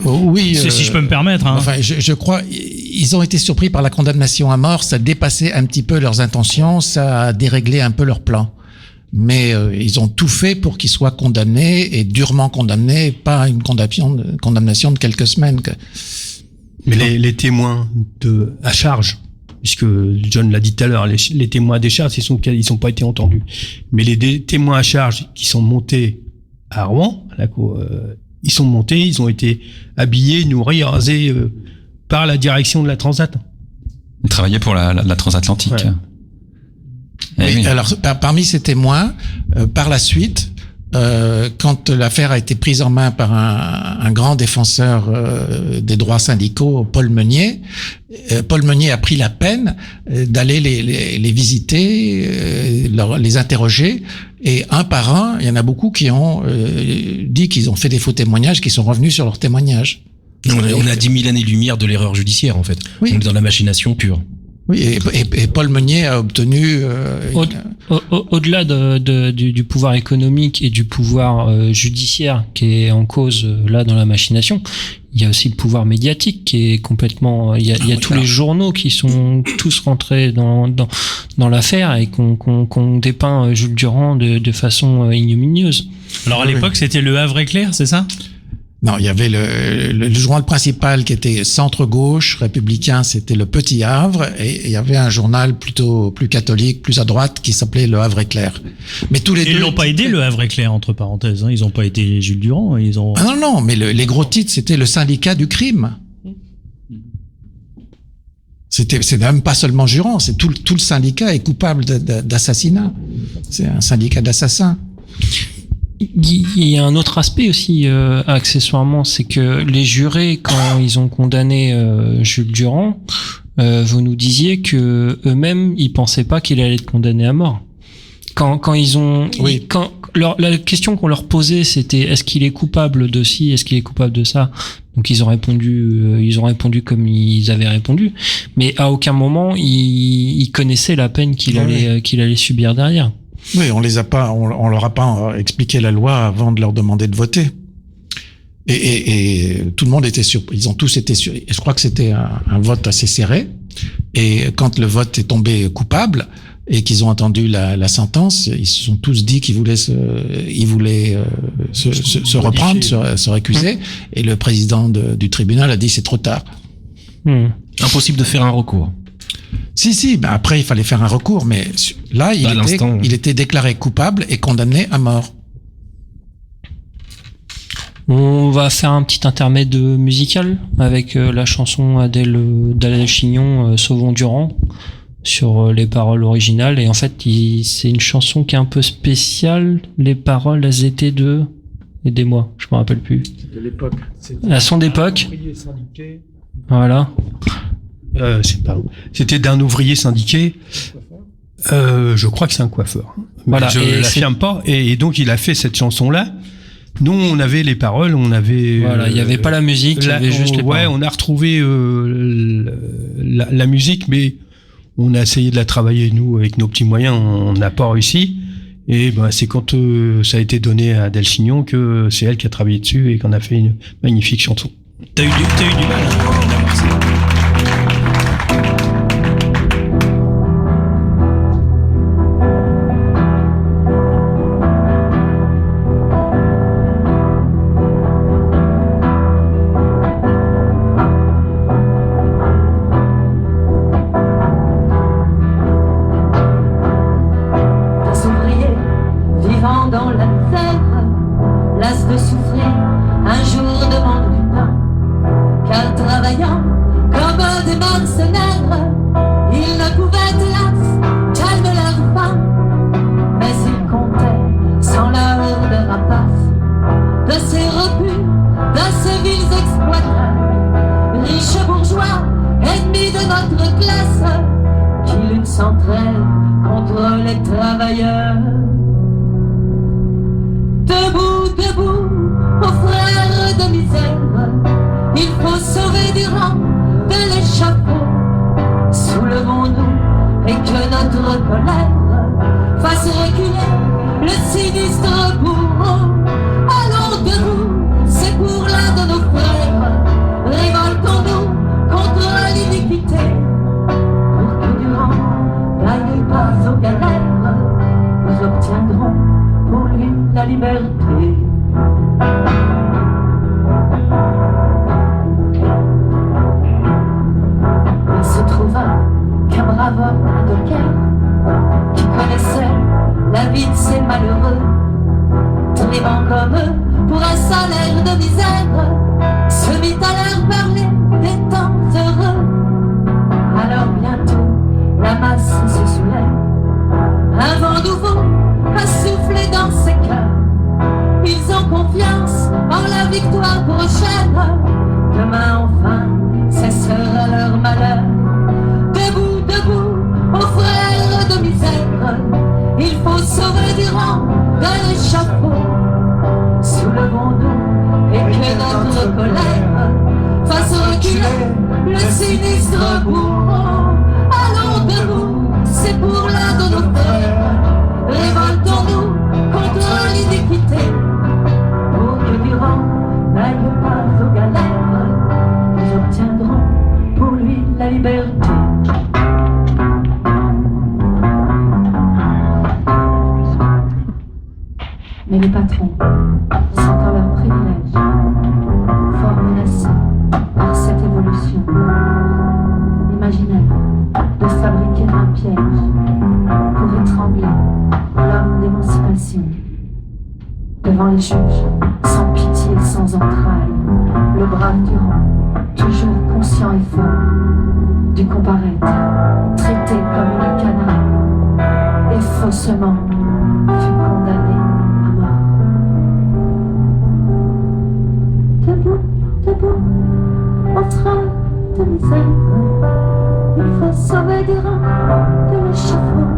Oui. Si je peux me permettre. Hein. Enfin, je crois, ils ont été surpris par la condamnation à mort. Ça dépassait un petit peu leurs intentions, ça a déréglé un peu leur plan. Mais ils ont tout fait pour qu'ils soient condamnés, et durement condamnés, pas une condamnation de quelques semaines. Mais les témoins à charge, puisque John l'a dit tout à l'heure, les témoins à décharge, ils sont pas été entendus. Mais les témoins à charge qui sont montés à Rouen, ils sont montés, ils ont été habillés, nourris, rasés par la direction de la Transat. Ils travaillaient pour la transatlantique. Ouais. Oui. Alors, parmi ces témoins, par la suite, quand l'affaire a été prise en main par un grand défenseur des droits syndicaux, Paul Meunier a pris la peine d'aller les visiter, les interroger, et un par un, il y en a beaucoup qui ont dit qu'ils ont fait des faux témoignages, qui sont revenus sur leurs témoignages. On a 10 000 années-lumière de l'erreur judiciaire, en fait. Oui. On est dans la machination pure. Oui, et Paul Meunier a obtenu... Au-delà du pouvoir économique et du pouvoir judiciaire qui est en cause là dans la machination, il y a aussi le pouvoir médiatique qui est complètement... Il y a tous les journaux qui sont tous rentrés dans l'affaire et qu'on dépeint Jules Durand de façon ignominieuse. Alors à l'époque, c'était Le Havre Éclair, c'est ça ? Non, il y avait le journal principal qui était centre-gauche, républicain, c'était Le Petit Havre, et il y avait un journal plutôt plus catholique, plus à droite, qui s'appelait Le Havre Éclair. Mais tous les deux... Ils l'ont pas aidé, Le Havre Éclair, entre parenthèses, hein. Ils ont pas aidé Jules Durand, ils ont... Ah non, mais les gros titres, c'était le syndicat du crime. C'est même pas seulement Durand, c'est tout le syndicat est coupable d'assassinat. C'est un syndicat d'assassins. Il y a un autre aspect aussi, accessoirement, c'est que les jurés, quand ils ont condamné Jules Durand, vous nous disiez que eux-mêmes, ils pensaient pas qu'il allait être condamné à mort. Quand ils ont, oui. La question qu'on leur posait, c'était est-ce qu'il est coupable de ci, est-ce qu'il est coupable de ça. Donc ils ont répondu comme ils avaient répondu, mais à aucun moment ils connaissaient la peine qu'il allait subir derrière. Oui, on leur a pas expliqué la loi avant de leur demander de voter. Et tout le monde était surpris. Ils ont tous été surpris. Je crois que c'était un vote assez serré. Et quand le vote est tombé coupable et qu'ils ont entendu la sentence, ils se sont tous dit qu'ils voulaient se reprendre, se récuser. Et le président du tribunal a dit c'est trop tard. Impossible de faire un recours. Si, ben après il fallait faire un recours, mais là il était déclaré coupable et condamné à mort. On va faire un petit intermède musical avec la chanson d'Adèle Chignon, Sauvons Durand, sur les paroles originales. Et en fait, c'est une chanson qui est un peu spéciale. Les paroles, elles étaient de... Aidez-moi, je me rappelle plus. De l'époque. Elles sont d'époque. Voilà. C'était d'un ouvrier syndiqué. Je crois que c'est un coiffeur. Voilà. Je l'affirme pas. Et donc il a fait cette chanson-là. Nous, on avait les paroles, on avait. Voilà, il y avait pas la musique, il y avait juste les paroles. Ouais, on a retrouvé la musique, mais on a essayé de la travailler nous avec nos petits moyens, on n'a pas réussi. Et ben c'est quand ça a été donné à Adèle Chignon que c'est elle qui a travaillé dessus et qu'on a fait une magnifique chanson. T'as eu du mal d'avoir ça. Aux masse se soulève. Un vent nouveau a soufflé dans ses cœurs. Ils ont confiance en la victoire prochaine. Demain enfin cessera leur malheur. Debout, debout, aux frères de misère, il faut sauver des rangs d'un échafaud. Soulevons-nous et que notre colère fasse reculer le sinistre bourreau. Allons debout, c'est pour l'un de nos frères. Révoltons-nous contre l'iniquité, pour que Durand n'aille pas aux galères. Nous obtiendrons pour lui la liberté. Mais les patrons, sentant leur privilège, fort menacés par cette évolution, imaginèrent de fabriquer un piège pour étrangler l'homme d'émancipation. Devant les juges, sans pitié, sans entrailles, le brave Durand, toujours conscient et fort, dut comparaître, traité comme une canaille, et faussement fut condamné à mort. Debout, debout, aux frères de misère, il faut sauver des rangs de l'échafaud.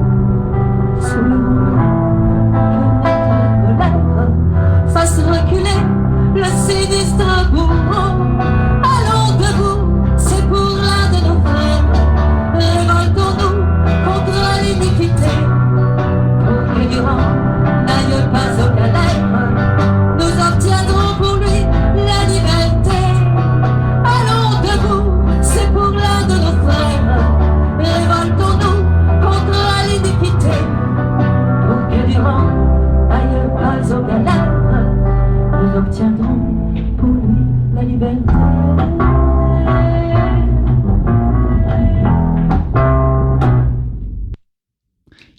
Sous le monde, que notre colère fasse reculer le sinistre bourreau. Allons debout, c'est pour l'un de nos frères. Révoltons-nous contre l'iniquité, pour que Durand n'aille pas aux galères. Nous obtiendrons pour lui la liberté. Allons debout, c'est pour l'un de nos frères. Révoltons-nous contre l'iniquité, pour que Durand n'aille pas aux galères. Nous obtiendrons pour lui la liberté.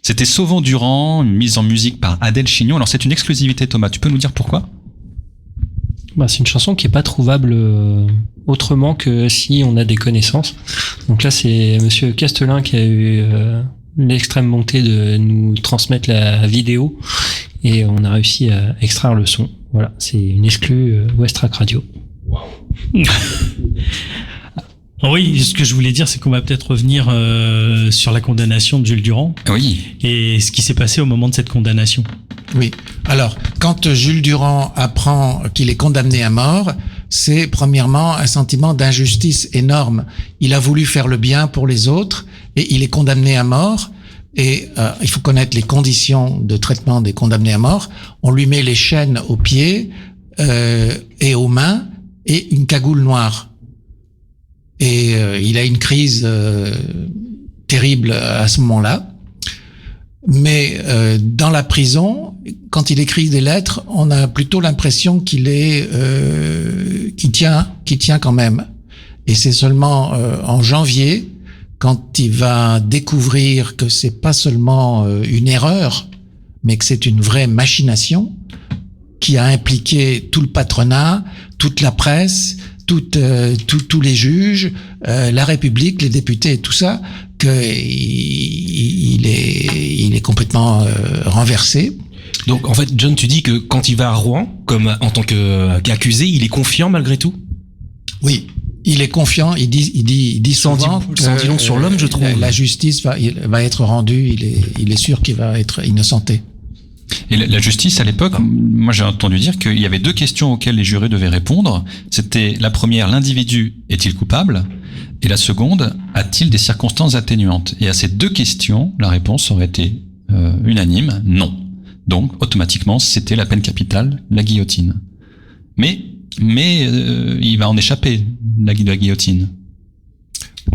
C'était Sauvons Durand, mise en musique par Adèle Chignon. Alors c'est une exclusivité, Thomas, tu peux nous dire pourquoi ? Bah, c'est une chanson qui est pas trouvable autrement que si on a des connaissances. Donc là, c'est Monsieur Castelin qui a eu l'extrême bonté de nous transmettre la vidéo et on a réussi à extraire le son. Voilà, c'est une exclue Westrack Radio. Oui, ce que je voulais dire, c'est qu'on va peut-être revenir sur la condamnation de Jules Durand. Oui. Et ce qui s'est passé au moment de cette condamnation. Oui. Alors, quand Jules Durand apprend qu'il est condamné à mort, c'est premièrement un sentiment d'injustice énorme. Il a voulu faire le bien pour les autres et il est condamné à mort. Et il faut connaître les conditions de traitement des condamnés à mort. On lui met les chaînes aux pieds et aux mains et une cagoule noire. Et il a une crise terrible à ce moment-là. Mais dans la prison, quand il écrit des lettres, on a plutôt l'impression qu'il est qu'il tient quand même. Et c'est seulement en janvier, quand il va découvrir que c'est pas seulement une erreur, mais que c'est une vraie machination qui a impliqué tout le patronat, toute la presse, tous les juges, la République, les députés et tout ça, qu'il est complètement renversé. Donc en fait, John, tu dis que quand il va à Rouen, comme en tant qu'accusé, il est confiant malgré tout ? Oui, il est confiant. Il dit souvent que ça en dit long sur l'homme, je trouve. La justice va être rendue. Il est sûr qu'il va être innocenté. Et la justice, à l'époque, moi j'ai entendu dire qu'il y avait deux questions auxquelles les jurés devaient répondre. C'était la première, l'individu est-il coupable ? Et la seconde, a-t-il des circonstances atténuantes ? Et à ces deux questions, la réponse aurait été unanime, non. Donc, automatiquement, c'était la peine capitale, la guillotine. Mais il va en échapper, la guillotine.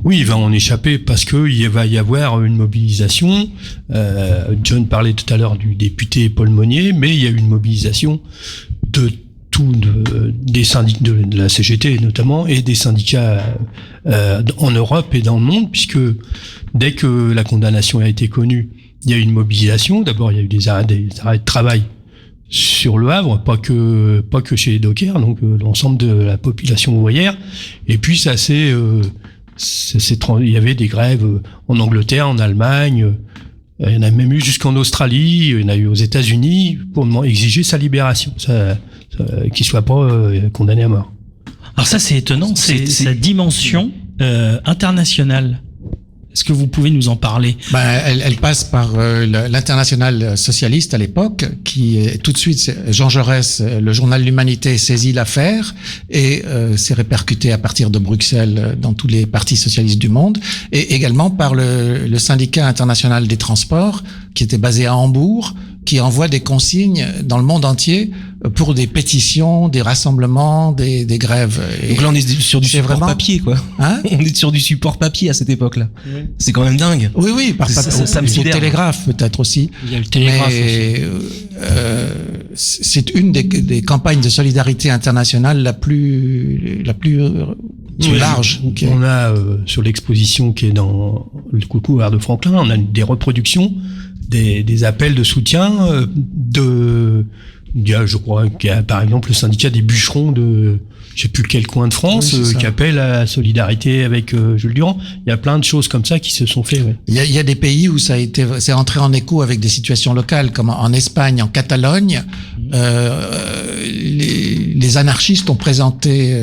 Oui, il va en échapper parce que il va y avoir une mobilisation. John parlait tout à l'heure du député Paul Monnier, mais il y a une mobilisation des syndicats de la CGT notamment et des syndicats en Europe et dans le monde, puisque dès que la condamnation a été connue, il y a eu une mobilisation. D'abord, il y a eu des arrêts de travail sur le Havre, pas que chez les dockers, donc l'ensemble de la population ouvrière. Et puis ça s'est il y avait des grèves en Angleterre, en Allemagne. Il y en a même eu jusqu'en Australie. Il y en a eu aux États-Unis pour exiger sa libération, qu'il soit pas condamné à mort. Alors ça, c'est étonnant. C'est sa dimension internationale. Est-ce que vous pouvez nous en parler? Elle passe par l'international socialiste à l'époque, qui tout de suite, Jean Jaurès, le journal L'Humanité saisit l'affaire et c'est répercuté à partir de Bruxelles dans tous les partis socialistes du monde, et également par le syndicat international des transports, qui était basé à Hambourg, qui envoie des consignes dans le monde entier pour des pétitions, des rassemblements, des grèves. Donc là, on est sur du support papier, quoi. Hein? On est sur du support papier à cette époque-là. Oui. C'est quand même dingue. Oui, par ça me sidère. Le télégraphe peut-être aussi. Il y a le télégraphe aussi. C'est une des campagnes de solidarité internationale la plus large. Okay. On a sur l'exposition qui est dans le couloir de Franklin, on a des reproductions des appels de soutien je crois qu'il y a par exemple le syndicat des bûcherons de je sais plus quel coin de France qui appelle à la solidarité avec Jules Durand. Il y a plein de choses comme ça qui se sont faites. Ouais. Il y a des pays où c'est entré en écho avec des situations locales, comme en Espagne, en Catalogne. Les anarchistes ont présenté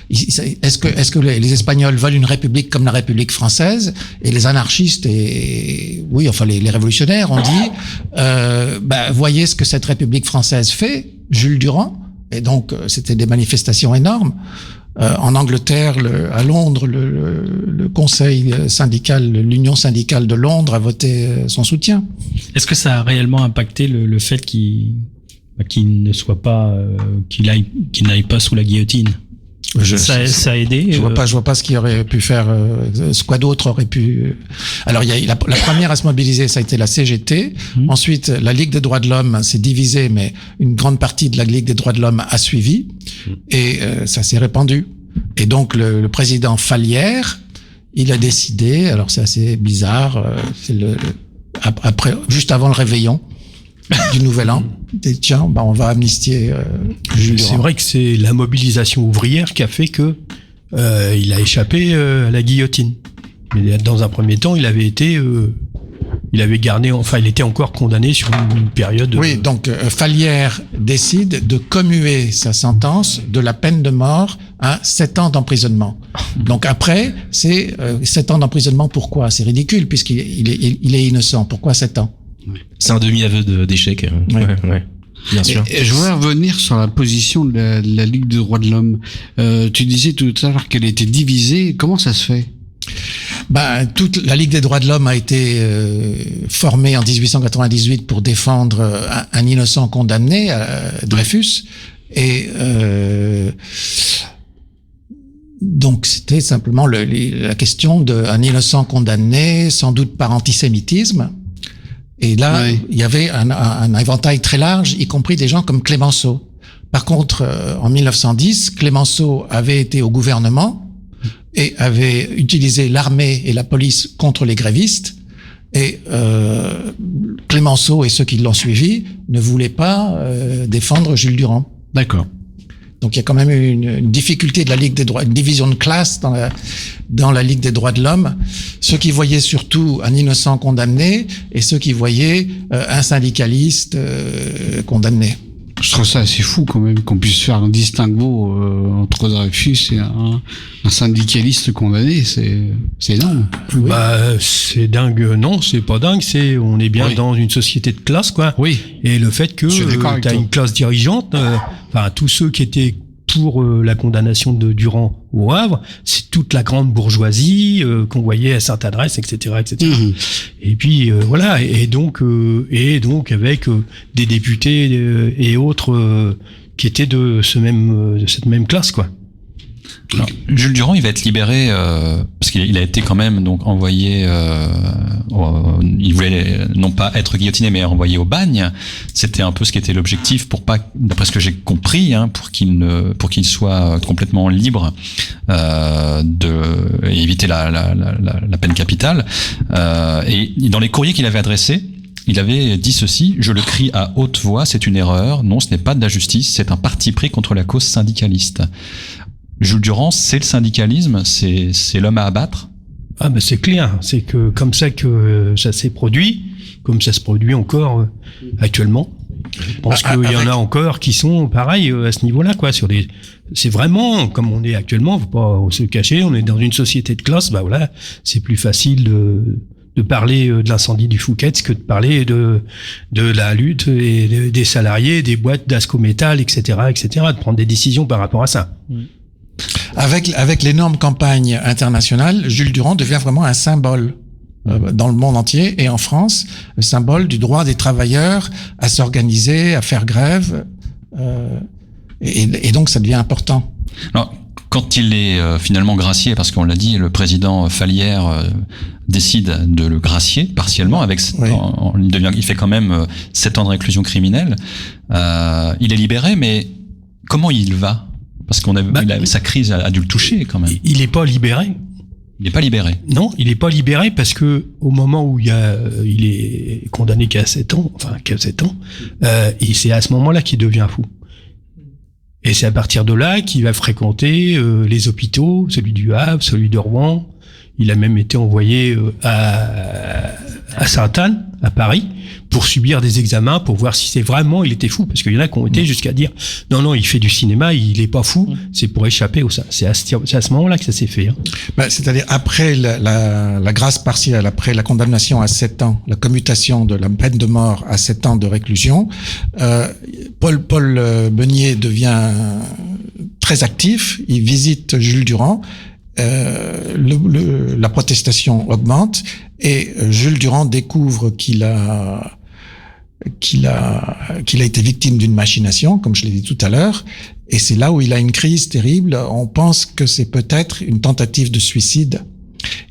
est-ce que les Espagnols veulent une république comme la République française, et les anarchistes les révolutionnaires ont dit voyez ce que cette République française fait, Jules Durand. Et donc, c'était des manifestations énormes. En Angleterre, à Londres, le conseil syndical, l'Union syndicale de Londres a voté son soutien. Est-ce que ça a réellement impacté le fait qu'il ne soit pas, qu'il n'aille pas sous la guillotine? Ça a aidé. Je vois pas ce qu'il aurait pu faire. Ce quoi d'autre aurait pu. Alors il y a la première à se mobiliser, ça a été la CGT. Ensuite, la Ligue des droits de l'homme s'est divisée, mais une grande partie de la Ligue des droits de l'homme a suivi, et ça s'est répandu. Et donc le président Fallières, il a décidé. Alors c'est assez bizarre. C'est après, juste avant le réveillon du Nouvel An. Tiens, on va amnistier Jules Durand. C'est vrai que c'est la mobilisation ouvrière qui a fait que il a échappé à la guillotine. Mais dans un premier temps, il était encore condamné sur une période. Oui, donc Fallières décide de commuer sa sentence de la peine de mort à 7 ans d'emprisonnement. Donc après, c'est 7 ans d'emprisonnement. Pourquoi? C'est ridicule puisqu'il est innocent. Pourquoi 7 ans? C'est un demi-aveu d'échec. Ouais. Bien sûr. Et je voudrais revenir sur la position de la Ligue des droits de l'homme. Tu disais tout à l'heure qu'elle était divisée. Comment ça se fait? Toute la Ligue des droits de l'homme a été formée en 1898 pour défendre un innocent condamné, Dreyfus, et donc c'était simplement la question d'un innocent condamné, sans doute par antisémitisme. Et là, il y avait un éventail très large, y compris des gens comme Clémenceau. Par contre, en 1910, Clémenceau avait été au gouvernement et avait utilisé l'armée et la police contre les grévistes. Et Clémenceau et ceux qui l'ont suivi ne voulaient pas défendre Jules Durand. D'accord. Donc il y a quand même une difficulté de la Ligue des droits, une division de classe dans la Ligue des droits de l'homme. Ceux qui voyaient surtout un innocent condamné et ceux qui voyaient un syndicaliste condamné. Je trouve ça assez fou quand même qu'on puisse faire un distinguo entre Dreyfus et un syndicaliste condamné. C'est énorme. Oui. C'est dingue. Non, c'est pas dingue. On est bien dans une société de classe, quoi. Oui. Et le fait que t'as une classe dirigeante, tous ceux qui étaient pour la condamnation de Durand au Havre, c'est toute la grande bourgeoisie qu'on voyait à Sainte-Adresse, etc., etc. Mmh. Et puis voilà, et donc avec des députés et autres qui étaient de cette même classe, quoi. Alors, Jules Durand, il va être libéré parce qu'il a été quand même donc envoyé. Il voulait non pas être guillotiné, mais envoyé au bagne. C'était un peu ce qui était l'objectif pour pas, d'après ce que j'ai compris, pour qu'il soit complètement libre et éviter la peine capitale. Et dans les courriers qu'il avait adressés, il avait dit ceci: je le crie à haute voix, c'est une erreur. Non, ce n'est pas de la justice, c'est un parti pris contre la cause syndicaliste. Jules Durand, c'est le syndicalisme, c'est l'homme à abattre? Ah ben c'est clair, c'est que comme ça que ça s'est produit, comme ça se produit encore actuellement. Je pense qu'il y en a encore qui sont pareils à ce niveau-là, quoi. C'est vraiment comme on est actuellement, faut pas se cacher. On est dans une société de classe, bah voilà, c'est plus facile de parler de l'incendie du Fouquet's que de parler de la lutte et des salariés, des boîtes d'Ascométal, etc., de prendre des décisions par rapport à ça. Avec l'énorme campagne internationale, Jules Durand devient vraiment un symbole dans le monde entier et en France, le symbole du droit des travailleurs à s'organiser, à faire grève, et donc ça devient important. Alors, quand il est finalement gracié, parce qu'on l'a dit, le président Fallières décide de le gracier partiellement, il fait quand même 7 ans de réclusion criminelle. Il est libéré, mais comment il va? Parce sa crise a dû le toucher quand même. Il n'est pas libéré. Il n'est pas libéré. Non, il n'est pas libéré parce que au moment où il est condamné qu'à 7 ans, et c'est à ce moment-là qu'il devient fou. Et c'est à partir de là qu'il va fréquenter les hôpitaux, celui du Havre, celui de Rouen. Il a même été envoyé à Sainte-Anne, à Paris, pour subir des examens, pour voir si c'est vraiment il était fou. Parce qu'il y en a qui ont été jusqu'à dire non, il fait du cinéma, il est pas fou, c'est pour échapper au ça. C'est à ce moment-là que ça s'est fait. C'est-à-dire après la grâce partielle, après la condamnation à 7 ans, la commutation de la peine de mort à 7 ans de réclusion, Paul Beunier devient très actif, il visite Jules Durand. La protestation augmente et Jules Durand découvre qu'il a été victime d'une machination, comme je l'ai dit tout à l'heure, et c'est là où il a une crise terrible. On pense que c'est peut-être une tentative de suicide,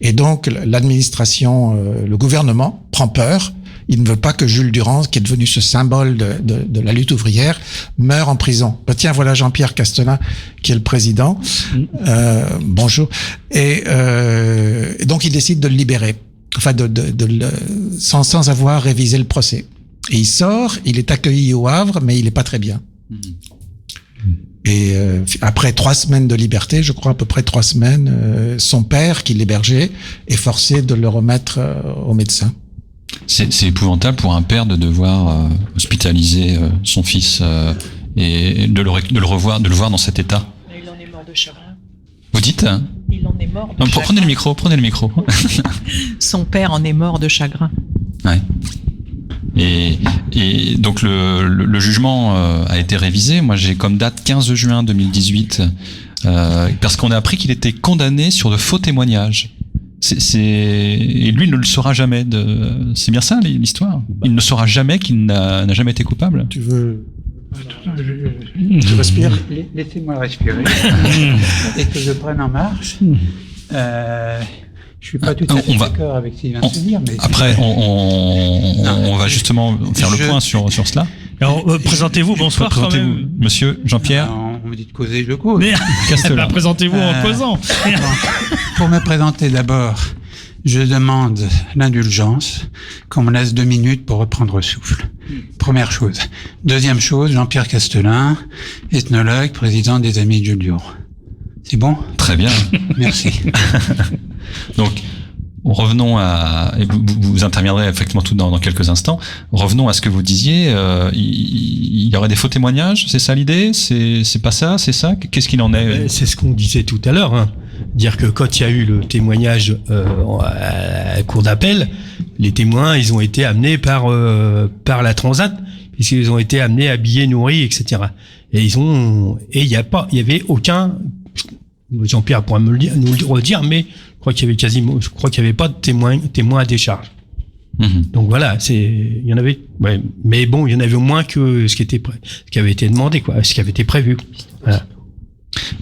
et donc l'administration, le gouvernement prend peur. Il ne veut pas que Jules Durand, qui est devenu ce symbole de la lutte ouvrière, meure en prison. Tiens, voilà Jean-Pierre Castelin, qui est le président. Bonjour. Et donc, il décide de le libérer. Enfin, sans avoir révisé le procès. Et il sort, il est accueilli au Havre, mais il est pas très bien. Et après 3 semaines de liberté, je crois à peu près 3 semaines, son père, qui l'hébergeait, est forcé de le remettre au médecin. C'est épouvantable pour un père de devoir hospitaliser son fils et de le voir dans cet état. Il en est mort de chagrin. Vous dites? Il en est mort de chagrin. Prenez le micro. Son père en est mort de chagrin. Ouais. Et donc le jugement a été révisé. Moi, j'ai comme date 15 juin 2018 parce qu'on a appris qu'il était condamné sur de faux témoignages. Et lui, il ne le saura jamais. C'est bien ça l'histoire. Il ne saura jamais qu'il n'a jamais été coupable. Tu veux... Tu respires. Laissez-moi respirer et que je prenne en marche. Je suis pas tout à fait d'accord avec ce qu'il vient de se dire, mais après, on va justement faire le point sur cela. Alors, présentez-vous, bonsoir quand même. Monsieur Jean-Pierre. On me dit de causer, je cause. Présentez-vous en causant. Pour me présenter d'abord, je demande l'indulgence, qu'on me laisse 2 minutes pour reprendre souffle. Première chose. Deuxième chose, Jean-Pierre Castelin, ethnologue, président des Amis de Jules Durand. C'est bon? Très bien. Merci. Donc, revenons et vous interviendrez effectivement tout dans quelques instants. Revenons à ce que vous disiez. Il y aurait des faux témoignages, c'est ça l'idée? C'est pas ça? C'est ça? Qu'est-ce qu'il en est? C'est ce qu'on disait tout à l'heure. Dire que quand il y a eu le témoignage à la cour d'appel, les témoins, ils ont été amenés par la Transat, puisqu'ils ont été amenés habillés, nourris, etc. Et il y avait aucun. Jean-Pierre pourra nous le redire, mais je crois qu'il y avait pas de témoins à décharge. Donc voilà, il y en avait, mais bon, il y en avait au moins que ce qui avait été demandé, quoi, ce qui avait été prévu. Voilà.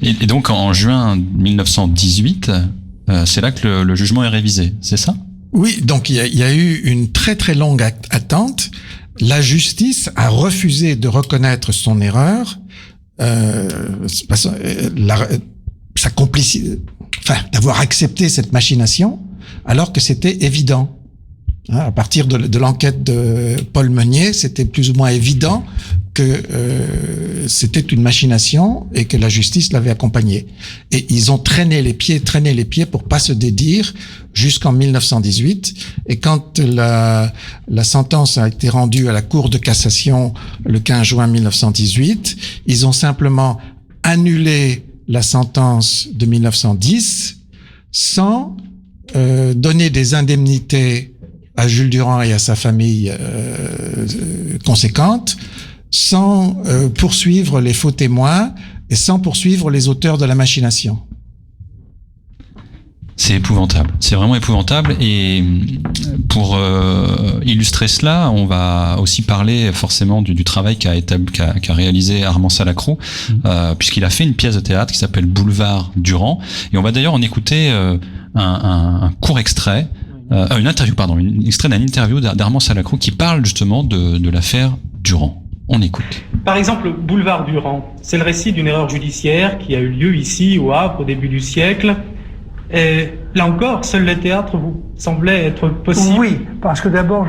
Et donc en juin 1918, c'est là que le jugement est révisé, c'est ça? Oui, donc il y a eu une très très longue attente. La justice a refusé de reconnaître son erreur, sa complicité, d'avoir accepté cette machination, alors que c'était évident. À partir de l'enquête de Paul Meunier, c'était plus ou moins évident que c'était une machination et que la justice l'avait accompagné. Et ils ont traîné les pieds pour pas se dédire jusqu'en 1918. Et quand la sentence a été rendue à la Cour de cassation le 15 juin 1918, ils ont simplement annulé la sentence de 1910 sans donner des indemnités à Jules Durand et à sa famille conséquentes, sans poursuivre les faux témoins et sans poursuivre les auteurs de la machination. C'est épouvantable, c'est vraiment épouvantable. Et pour illustrer cela, on va aussi parler forcément du travail qu'a réalisé Armand Salacrou, puisqu'il a fait une pièce de théâtre qui s'appelle Boulevard Durand. Et on va d'ailleurs en écouter un court extrait, un extrait d'une interview d'Armand Salacrou qui parle justement de l'affaire Durand. On écoute. Par exemple, Boulevard Durand, c'est le récit d'une erreur judiciaire qui a eu lieu ici, au Havre, au début du siècle. Et là encore, seul le théâtre vous semblait être possible. Oui, parce que d'abord,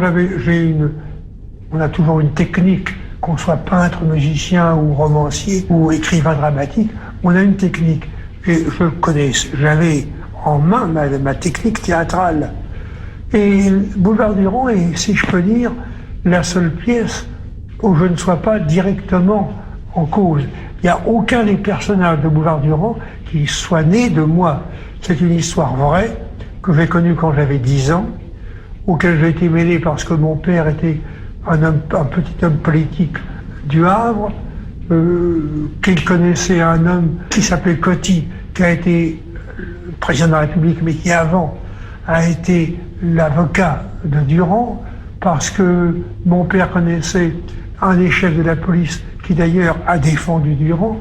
on a toujours une technique, qu'on soit peintre, musicien ou romancier ou écrivain dramatique, on a une technique. Et je le connais, j'avais en main ma technique théâtrale. Et Boulevard Durand est, si je peux dire, la seule pièce où je ne sois pas directement en cause. Il n'y a aucun des personnages de Boulevard Durand qui soit né de moi. C'est une histoire vraie que j'ai connue quand j'avais 10 ans, auquel j'ai été mêlé parce que mon père était un petit homme politique du Havre, qu'il connaissait un homme qui s'appelait Coty, qui a été président de la République, mais qui avant a été l'avocat de Durand, parce que mon père connaissait un des chefs de la police qui d'ailleurs a défendu Durand.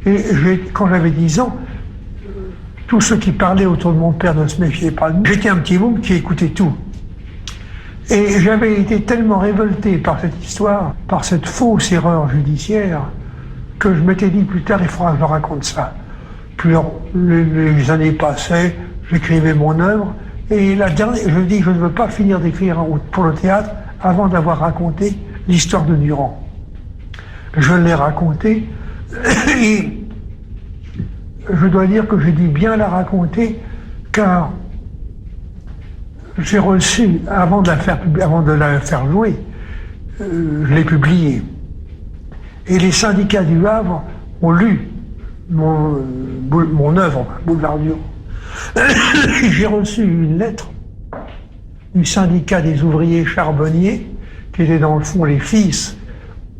Et quand j'avais 10 ans, tous ceux qui parlaient autour de mon père ne se méfiaient pas de moi. J'étais un petit môme qui écoutait tout. Et j'avais été tellement révolté par cette histoire, par cette fausse erreur judiciaire, que je m'étais dit plus tard, il faudra que je raconte ça. Puis les années passaient, j'écrivais mon œuvre, et je dis, je ne veux pas finir d'écrire pour le théâtre avant d'avoir raconté l'histoire de Durand. Je l'ai raconté, et je dois dire que j'ai dû bien la raconter, car j'ai reçu, avant de la faire jouer, je l'ai publiée. Et les syndicats du Havre ont lu mon œuvre, Boulevard Durand. J'ai reçu une lettre du syndicat des ouvriers charbonniers, qui étaient dans le fond les fils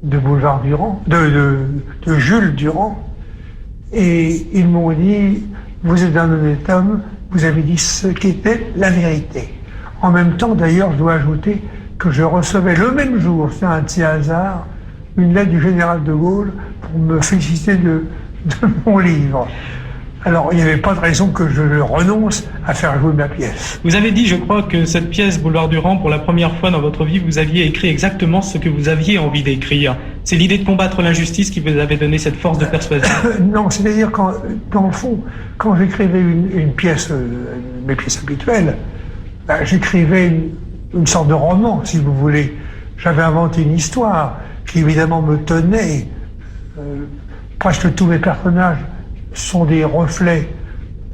de Boulevard Durand, de Jules Durand, et ils m'ont dit, vous êtes un honnête homme, vous avez dit ce qu'était la vérité. En même temps, d'ailleurs, je dois ajouter que je recevais le même jour, c'est un petit hasard, une lettre du général de Gaulle pour me féliciter de mon livre. Alors, il n'y avait pas de raison que je renonce à faire jouer ma pièce. Vous avez dit, je crois, que cette pièce, Boulevard Durand, pour la première fois dans votre vie, vous aviez écrit exactement ce que vous aviez envie d'écrire. C'est l'idée de combattre l'injustice qui vous avait donné cette force de persuasion. Non, c'est-à-dire, dans le fond, quand j'écrivais une pièce, mes pièces habituelles, j'écrivais une sorte de roman, si vous voulez. J'avais inventé une histoire qui, évidemment, me tenait. Presque tous mes personnages sont des reflets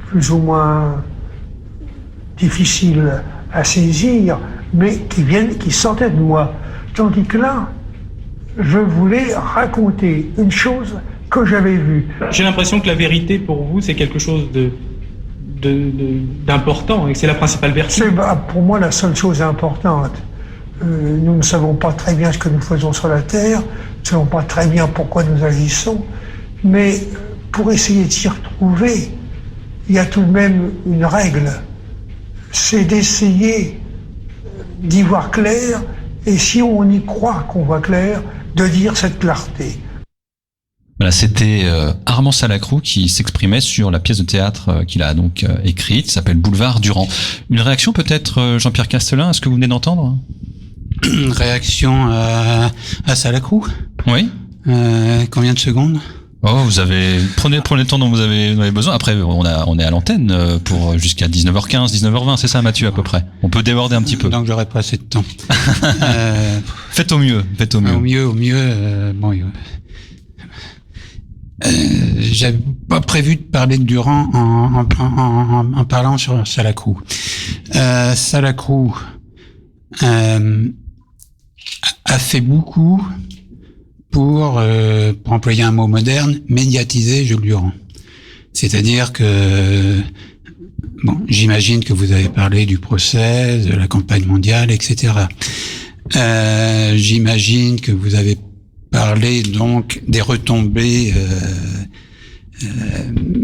plus ou moins difficiles à saisir, mais qui sortaient de moi. Tandis que là, je voulais raconter une chose que j'avais vue. J'ai l'impression que la vérité, pour vous, c'est quelque chose d'important et que c'est la principale vertu. C'est pour moi la seule chose importante. Nous ne savons pas très bien ce que nous faisons sur la Terre, nous ne savons pas très bien pourquoi nous agissons, mais pour essayer de s'y retrouver, il y a tout de même une règle. C'est d'essayer d'y voir clair, et si on y croit qu'on voit clair, de dire cette clarté. Voilà, c'était Armand Salacrou qui s'exprimait sur la pièce de théâtre qu'il a donc écrite, qui s'appelle Boulevard Durand. Une réaction peut-être, Jean-Pierre Castelin, à ce que vous venez d'entendre ? Une réaction à Salacrou ? Oui. Combien de secondes ? Oh, prenez le temps dont vous avez besoin. Après, on est à l'antenne pour jusqu'à 19h15, 19h20, c'est ça, Mathieu, à peu près. On peut déborder un petit peu. Donc, j'aurai pas assez de temps. Faites au mieux. Au mieux, j'avais pas prévu de parler de Durand en parlant sur Salacrou. Salacrou a fait beaucoup pour employer un mot moderne, médiatiser Jules Durand. C'est-à-dire que, j'imagine que vous avez parlé du procès, de la campagne mondiale, etc. J'imagine que vous avez parlé donc des retombées,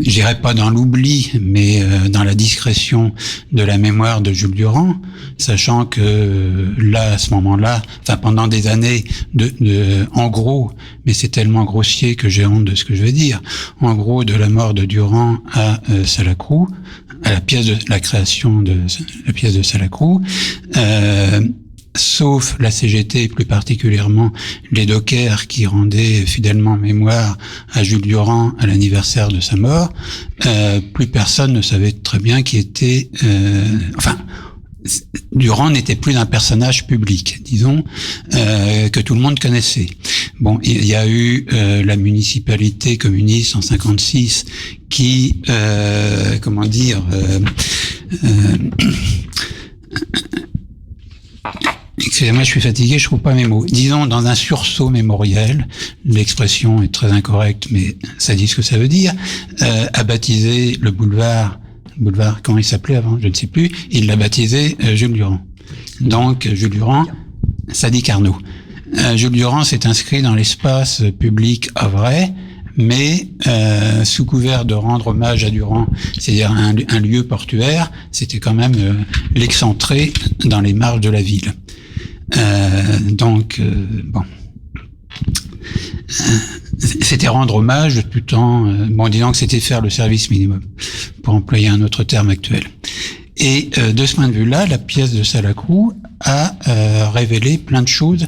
j'irai pas dans l'oubli, mais dans la discrétion de la mémoire de Jules Durand, sachant que là, à ce moment-là, pendant des années, en gros, mais c'est tellement grossier que j'ai honte de ce que je vais dire, en gros, de la mort de Durand à Salacrou, à la création de la pièce de Salacrou, sauf la CGT et plus particulièrement les dockers qui rendaient fidèlement mémoire à Jules Durand à l'anniversaire de sa mort, plus personne ne savait très bien qui était... Durand n'était plus d'un personnage public, disons, que tout le monde connaissait. Bon, il y a eu la municipalité communiste en 56 qui, excusez-moi, je suis fatigué, je trouve pas mes mots. Disons, dans un sursaut mémoriel, l'expression est très incorrecte, mais ça dit ce que ça veut dire, a baptisé le boulevard, comment il s'appelait avant, je ne sais plus, il l'a baptisé Jules Durand. Donc, Jules Durand, Sadi Carnot. Jules Durand s'est inscrit dans l'espace public havrais, mais sous couvert de rendre hommage à Durand, c'est-à-dire un lieu portuaire, c'était quand même l'excentré dans les marges de la ville. C'était rendre hommage tout en disant que c'était faire le service minimum, pour employer un autre terme actuel. Et de ce point de vue-là, la pièce de Salacrou a révélé plein de choses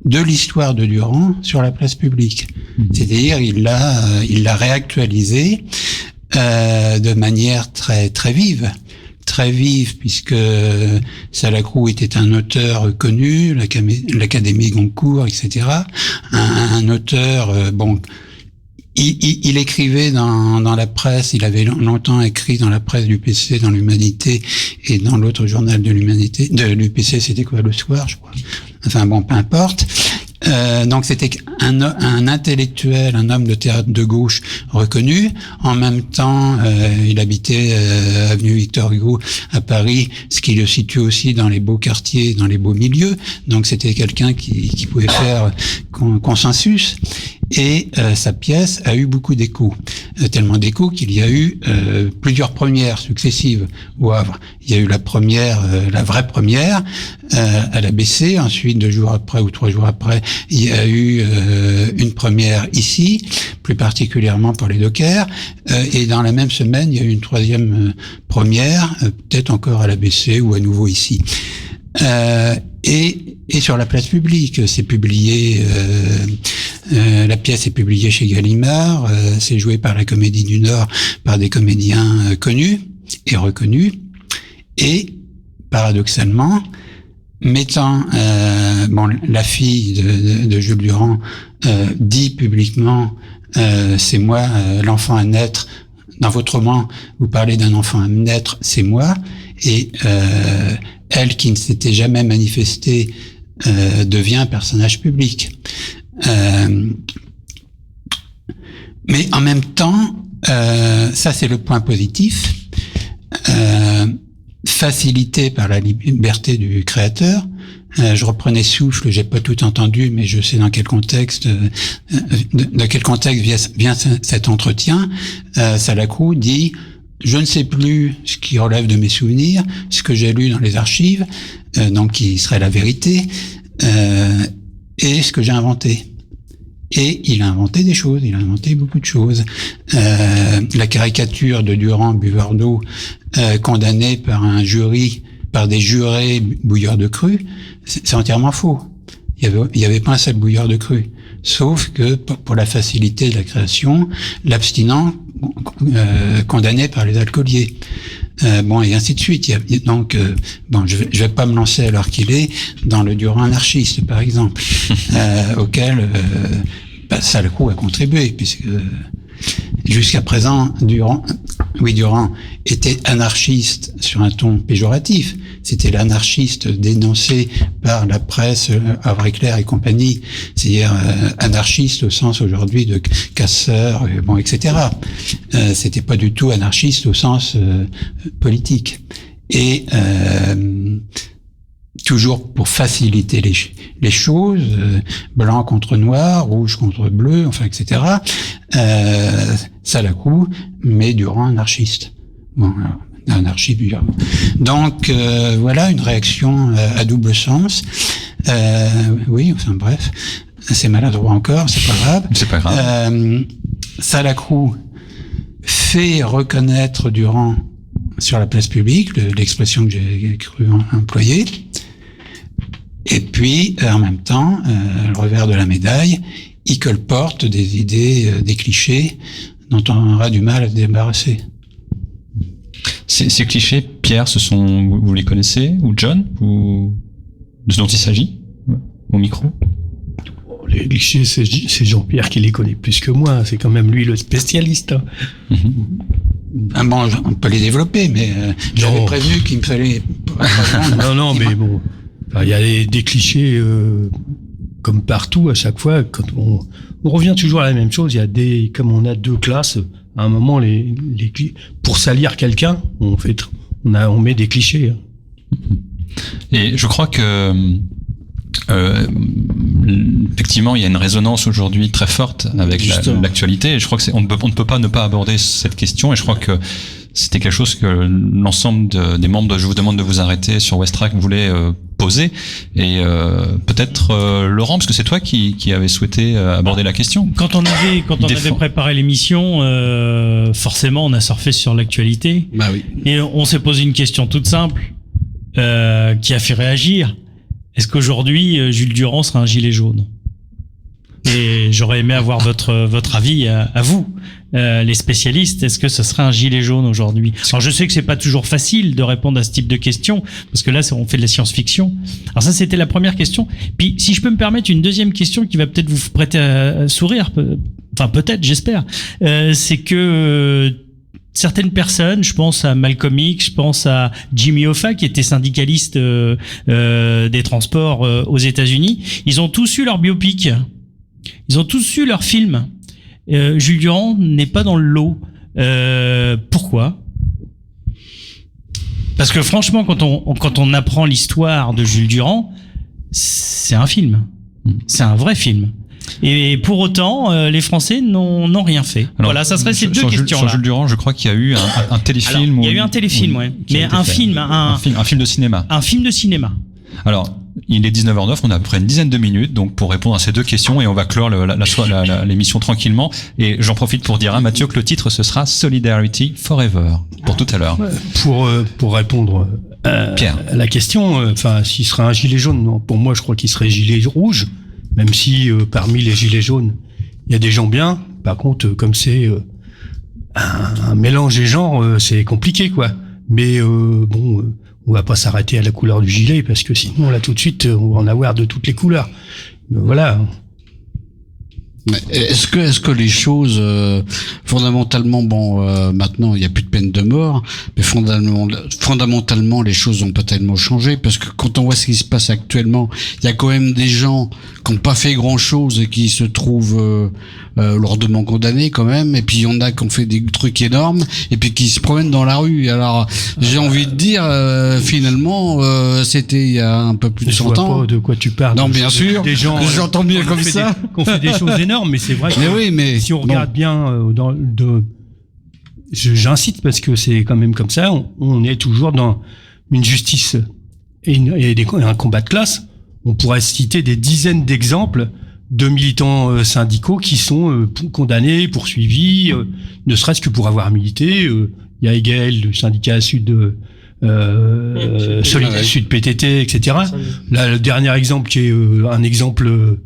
de l'histoire de Durand sur la place publique. C'est-à-dire, il l'a réactualisé de manière très très vive. Très vive, puisque Salacrou était un auteur connu, l'Académie Goncourt, etc. Un auteur, il écrivait dans la presse, il avait longtemps écrit dans la presse du PC, dans l'Humanité, et dans l'autre journal de l'Humanité, de l'UPC, c'était quoi, Le Soir, je crois. Peu importe. Donc c'était un intellectuel, un homme de théâtre de gauche reconnu. En même temps, il habitait avenue Victor Hugo à Paris, ce qui le situe aussi dans les beaux quartiers, dans les beaux milieux. Donc c'était quelqu'un qui pouvait faire consensus. Et sa pièce a eu beaucoup d'échos, tellement d'échos qu'il y a eu plusieurs premières successives au Havre. Il y a eu la première, la vraie première à l'ABC. Ensuite, 2 jours après ou 3 jours après, il y a eu une première ici, plus particulièrement pour les dockers. Et dans la même semaine, il y a eu une 3e première, peut-être encore à l'ABC ou à nouveau ici. Et sur la place publique, c'est publié, la pièce est publiée chez Gallimard, c'est joué par la Comédie du Nord, par des comédiens connus et reconnus, et paradoxalement, mettant la fille de Jules Durand dit publiquement c'est moi l'enfant à naître. Dans votre roman, vous parlez d'un enfant à naître, c'est moi, et elle qui ne s'était jamais manifestée devient un personnage public. Mais en même temps, ça c'est le point positif, facilité par la liberté du créateur. Je reprenais souffle, j'ai pas tout entendu, mais je sais dans quel contexte, de quel contexte vient cet entretien. Salacrou dit: je ne sais plus ce qui relève de mes souvenirs, ce que j'ai lu dans les archives, donc qui serait la vérité, et ce que j'ai inventé. Et il a inventé des choses, il a inventé beaucoup de choses. La caricature de Durand, buveur d'eau, condamné par un jury, par des jurés bouilleurs de cru, c'est entièrement faux. Il y avait pas un seul bouilleur de cru. sauf que pour la facilité de la création, l'abstinent condamné par les alcooliers. Bon, et ainsi de suite. Donc, je vais pas me lancer alors qu'il est dans le Durand anarchiste, par exemple, auquel Salacrou a contribué, puisque jusqu'à présent, Durand était anarchiste sur un ton péjoratif. C'était l'anarchiste dénoncé par la presse, Havre Clair et compagnie, c'est-à-dire anarchiste au sens aujourd'hui de casseur, etc. C'était pas du tout anarchiste au sens politique. Et toujours pour faciliter les choses, blanc contre noir, rouge contre bleu, enfin, etc. Salacrou, mais Durand anarchiste. Bon, anarchie. Donc voilà une réaction à double sens. Oui, enfin bref, c'est maladroit encore, c'est pas grave. C'est pas grave. Salacrou fait reconnaître Durand sur la place publique, l'expression que j'ai cru employer. Et puis, en même temps, le revers de la médaille, il colporte des idées, des clichés dont on aura du mal à se débarrasser. Ces clichés, Pierre, vous les connaissez, ou John, ou de ce dont il s'agit, au micro? Les clichés, c'est Jean-Pierre qui les connaît plus que moi. C'est quand même lui le spécialiste. Bon, on peut les développer, mais j'avais prévenu qu'il me fallait... non, mais bon... Il y a des clichés comme partout à chaque fois. Quand on revient toujours à la même chose. Il y a comme on a deux classes. À un moment, pour salir quelqu'un, on met des clichés. Et je crois que effectivement, il y a une résonance aujourd'hui très forte avec l'actualité. Et je crois que on ne peut pas ne pas aborder cette question. Et je crois que c'était quelque chose que l'ensemble des membres de Je vous demande de vous arrêter sur Westrack voulait poser. Et peut-être Laurent, parce que c'est toi qui avait souhaité aborder la question. Quand on avait préparé l'émission, forcément on a surfé sur l'actualité. Bah oui. Et on s'est posé une question toute simple qui a fait réagir. Est-ce qu'aujourd'hui Jules Durand sera un gilet jaune? Et j'aurais aimé avoir votre avis à vous, les spécialistes. Est-ce que ce serait un gilet jaune aujourd'hui? Alors je sais que c'est pas toujours facile de répondre à ce type de questions, parce que là on fait de la science-fiction. Alors ça c'était la première question. Puis si je peux me permettre une deuxième question qui va peut-être vous prêter à sourire, enfin peut-être, j'espère, c'est que certaines personnes, je pense à Malcolm X, je pense à Jimmy Hoffa qui était syndicaliste des transports aux États-Unis, ils ont tous eu leur biopic. Ils ont tous eu leur film. Jules Durand n'est pas dans le lot. Pourquoi? Parce que franchement, quand on apprend l'histoire de Jules Durand, c'est un film. C'est un vrai film. Et pour autant, les Français n'ont rien fait. Alors, voilà, ça serait ces deux questions-là. Sur Jules Durand, je crois qu'il y a eu un téléfilm. Alors, il y a eu un téléfilm, ouais. Mais un film de cinéma. Un film de cinéma. Alors, il est 19h09, on a à peu près une dizaine de minutes donc pour répondre à ces deux questions et on va clore l'émission tranquillement. Et j'en profite pour dire à Mathieu que le titre ce sera Solidarity Forever pour tout à l'heure. Pour répondre Pierre. à la question, s'il serait un gilet jaune, non, pour moi je crois qu'il serait gilet rouge, même si parmi les gilets jaunes il y a des gens bien. Par contre, comme c'est un mélange des genres, c'est compliqué quoi. Mais on va pas s'arrêter à la couleur du gilet parce que sinon là tout de suite on va en avoir de toutes les couleurs. Voilà. Est-ce que les choses fondamentalement maintenant il n'y a plus de peine de mort, mais fondamentalement les choses n'ont pas tellement changé parce que quand on voit ce qui se passe actuellement, il y a quand même des gens qui n'ont pas fait grand chose et qui se trouvent lourdement condamnés quand même, et puis il y en a qui ont fait des trucs énormes et puis qui se promènent dans la rue. Alors j'ai envie de dire finalement c'était il y a un peu plus de 100 ans. Je vois pas de quoi tu parles. Non, bien sûr. Des gens j'entends bien comme ça. Qu'on fait des choses énormes, mais c'est vrai que si on regarde bien j'incite parce que c'est quand même comme ça, on est toujours dans une justice et un combat de classe. On pourrait citer des dizaines d'exemples de militants syndicaux qui sont condamnés, poursuivis, ne serait-ce que pour avoir milité. Il y a EGEL, le syndicat Sud Sud PTT, etc. Là, le dernier exemple qui est un exemple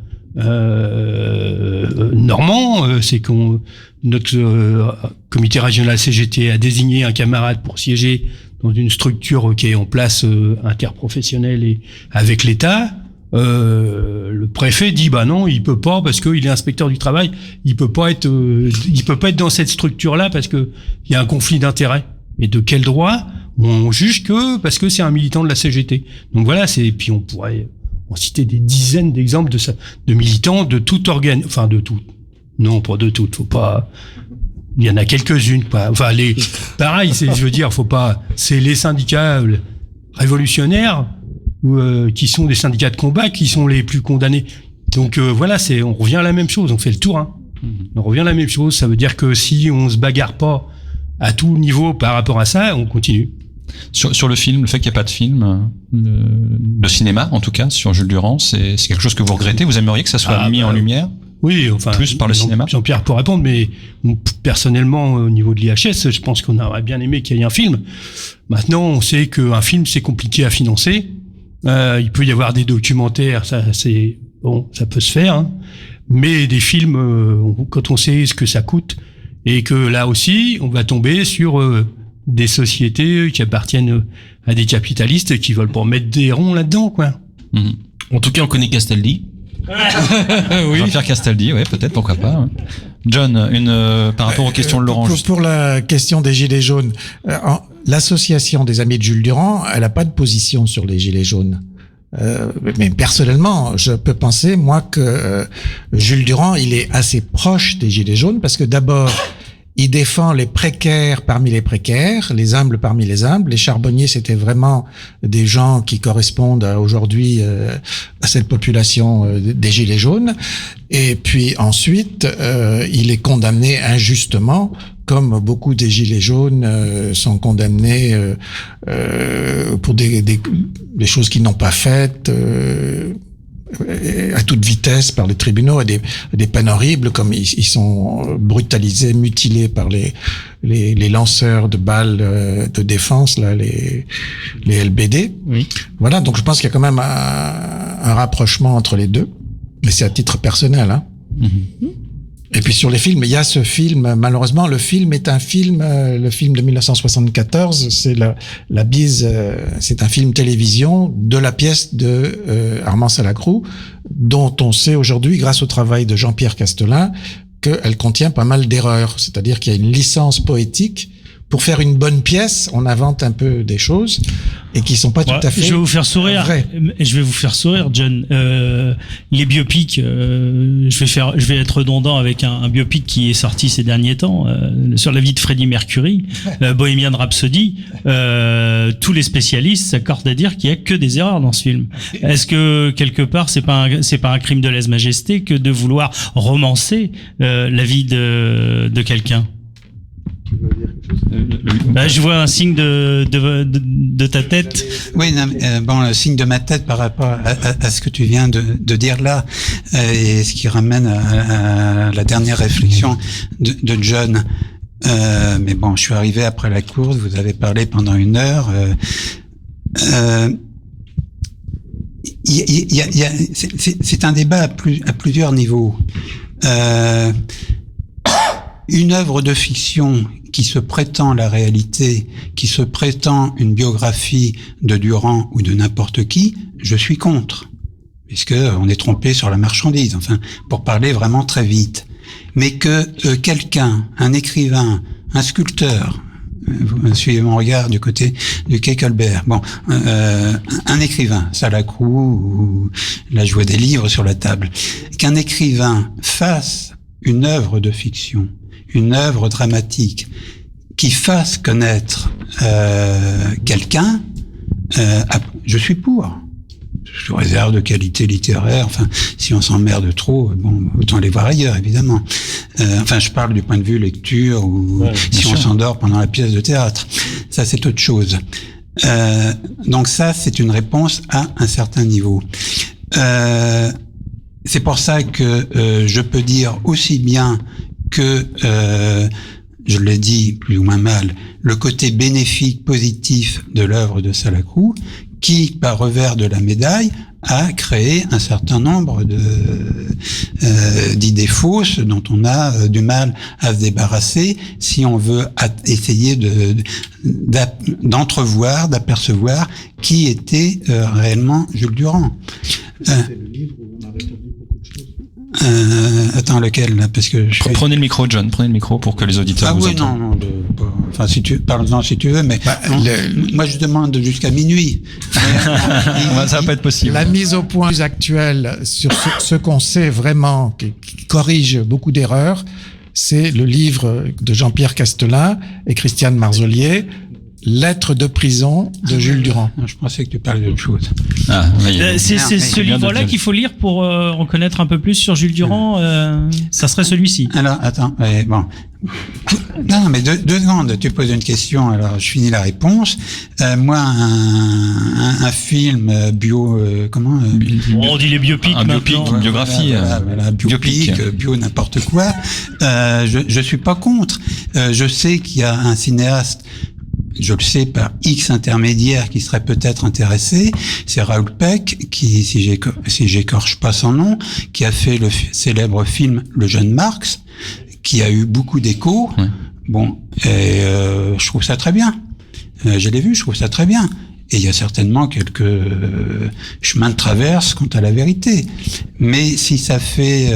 normand, c'est qu'on notre comité régional CGT a désigné un camarade pour siéger dans une structure qui est en place interprofessionnelle et avec l'État. Le préfet dit bah non, il peut pas parce qu'il est inspecteur du travail, il peut pas être dans cette structure-là parce que il y a un conflit d'intérêts. Et de quel droit on juge que parce que c'est un militant de la CGT. Donc voilà, puis on pourrait en citer des dizaines d'exemples de militants de tout organe, enfin de tout. Non, pas de toutes, faut pas. Il y en a quelques-unes, pas. Enfin pareil, je veux dire, faut pas. C'est les syndicats révolutionnaires qui sont des syndicats de combat qui sont les plus condamnés. Donc voilà, on revient à la même chose, on fait le tour. Hein. On revient à la même chose, ça veut dire que si on se bagarre pas à tout niveau par rapport à ça, on continue. Sur le film, le fait qu'il n'y ait pas de film, de cinéma en tout cas, sur Jules Durand, c'est quelque chose que vous regrettez? Vous aimeriez que ça soit mis en lumière? Oui, enfin. Plus par le cinéma? Jean-Pierre pour répondre, mais personnellement, au niveau de l'IHS, je pense qu'on aurait bien aimé qu'il y ait un film. Maintenant, on sait qu'un film, c'est compliqué à financer. Il peut y avoir des documentaires, ça peut se faire, hein. Mais des films, quand on sait ce que ça coûte, et que là aussi, on va tomber sur des sociétés qui appartiennent à des capitalistes qui veulent pas mettre des ronds là-dedans, quoi. Mmh. En tout cas, on connaît Castaldi. Oui. Jean-Pierre Castaldi, ouais, peut-être, pourquoi pas. Ouais. John, par rapport aux questions de Laurent. Pour la question des Gilets jaunes, l'association des Amis de Jules Durand, elle n'a pas de position sur les Gilets jaunes. Mais personnellement, je peux penser, moi, que Jules Durand, il est assez proche des Gilets jaunes parce que d'abord, il défend les précaires parmi les précaires, les humbles parmi les humbles. Les charbonniers, c'était vraiment des gens qui correspondent aujourd'hui à cette population des Gilets jaunes. Et puis ensuite, il est condamné injustement, comme beaucoup des Gilets jaunes sont condamnés pour des choses qu'ils n'ont pas faites à toute vitesse par les tribunaux, à des peines horribles, comme ils sont brutalisés, mutilés par les lanceurs de balles de défense, là, les LBD. Oui. Voilà, donc je pense qu'il y a quand même un rapprochement entre les deux, mais c'est à titre personnel, hein. Mm-hmm. Et puis sur les films, il y a ce film, malheureusement, le film est un film, le film de 1974, c'est la bise, c'est un film télévision de la pièce de Armand Salacrou, dont on sait aujourd'hui, grâce au travail de Jean-Pierre Castelin, qu'elle contient pas mal d'erreurs. C'est-à-dire qu'il y a une licence poétique. Pour faire une bonne pièce, on invente un peu des choses et qui sont pas tout à fait. Je vais vous faire sourire. Vraies. Je vais vous faire sourire, John. Les biopics, je vais être redondant avec un biopic qui est sorti ces derniers temps sur la vie de Freddie Mercury, Bohemian Rhapsody. Tous les spécialistes s'accordent à dire qu'il y a que des erreurs dans ce film. Est-ce que quelque part c'est pas un crime de lèse-majesté que de vouloir romancer la vie de quelqu'un? Je vois un signe de ta tête. Oui, non, le signe de ma tête par rapport à ce que tu viens de dire là, et ce qui ramène à la dernière réflexion de John. Mais bon, je suis arrivé après la course, vous avez parlé pendant 1 heure. C'est un débat à plusieurs niveaux. Une œuvre de fiction qui se prétend la réalité, qui se prétend une biographie de Durand ou de n'importe qui, je suis contre, puisque on est trompé sur la marchandise. Enfin, pour parler vraiment très vite, mais que quelqu'un, un écrivain, un sculpteur, vous suivez mon regard du côté du quai Colbert. Bon, un écrivain, Salacrou, ou là je vois des livres sur la table, qu'un écrivain fasse une œuvre de fiction, une œuvre dramatique qui fasse connaître quelqu'un, je suis pour. Sous réserve de qualité littéraire, enfin, si on s'emmerde trop, bon, autant aller voir ailleurs, évidemment. Je parle du point de vue lecture, ou si on s'endort pendant la pièce de théâtre. Ça, c'est autre chose. Donc ça, c'est une réponse à un certain niveau. C'est pour ça que je peux dire aussi bien que, je l'ai dit plus ou moins mal, le côté bénéfique, positif de l'œuvre de Salacrou, qui, par revers de la médaille, a créé un certain nombre d'idées fausses dont on a du mal à se débarrasser si on veut essayer d'entrevoir, d'apercevoir qui était réellement Jules Durand. Attends, lequel là, parce que prenez le micro, John. Prenez le micro pour que les auditeurs vous entendent. Non, enfin, parle-en si tu veux, mais moi je demande jusqu'à minuit. Ça va pas être possible. La mise au point actuelle sur ce qu'on sait vraiment, qui corrige beaucoup d'erreurs, c'est le livre de Jean-Pierre Castelin et Christiane Marzolier, Lettres de prison de Jules Durand. Je pensais que tu parlais d'autre chose. C'est ce livre-là qu'il faut lire pour en connaître un peu plus sur Jules Durand. Ça serait celui-ci. Alors, attends, bon. Non, mais deux secondes. Tu poses une question, alors je finis la réponse. Moi, un film bio, comment on dit les biopics un biopic, une biographie. Voilà, biopic, bio n'importe quoi. Je suis pas contre. Je sais qu'il y a un cinéaste, je le sais par X intermédiaires, qui serait peut-être intéressé, c'est Raoul Peck, qui, si j'écorche pas son nom, qui a fait le célèbre film Le Jeune Marx, qui a eu beaucoup d'échos. Ouais. Bon, et je trouve ça très bien. Je l'ai vu, je trouve ça très bien. Et il y a certainement quelques chemins de traverse quant à la vérité. Mais si ça fait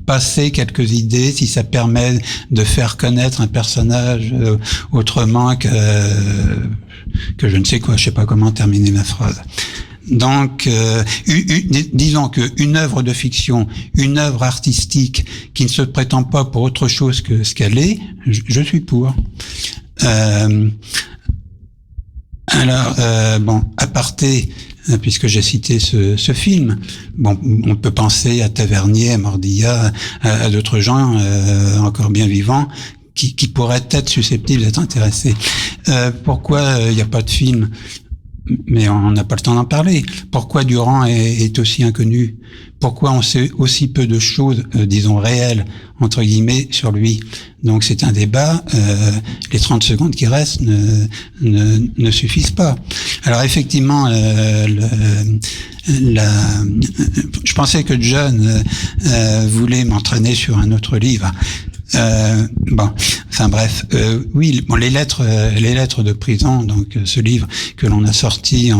passer quelques idées, si ça permet de faire connaître un personnage autrement que je ne sais quoi, je sais pas comment terminer ma phrase. Donc, disons qu'une œuvre de fiction, une œuvre artistique qui ne se prétend pas pour autre chose que ce qu'elle est, je suis pour. Alors, bon, aparté, puisque j'ai cité ce film, bon, on peut penser à Tavernier, à Mordillat, à d'autres gens encore bien vivants qui pourraient être susceptibles d'être intéressés. Pourquoi il n'y a pas de film ? Mais on n'a pas le temps d'en parler. Pourquoi Durand est aussi inconnu ? Pourquoi on sait aussi peu de choses, disons réelles, entre guillemets, sur lui ? Donc c'est un débat, les 30 secondes qui restent ne suffisent pas. Alors effectivement, je pensais que John voulait m'entraîner sur un autre livre. Bon, enfin bref, oui, bon, les lettres de prison, donc ce livre que l'on a sorti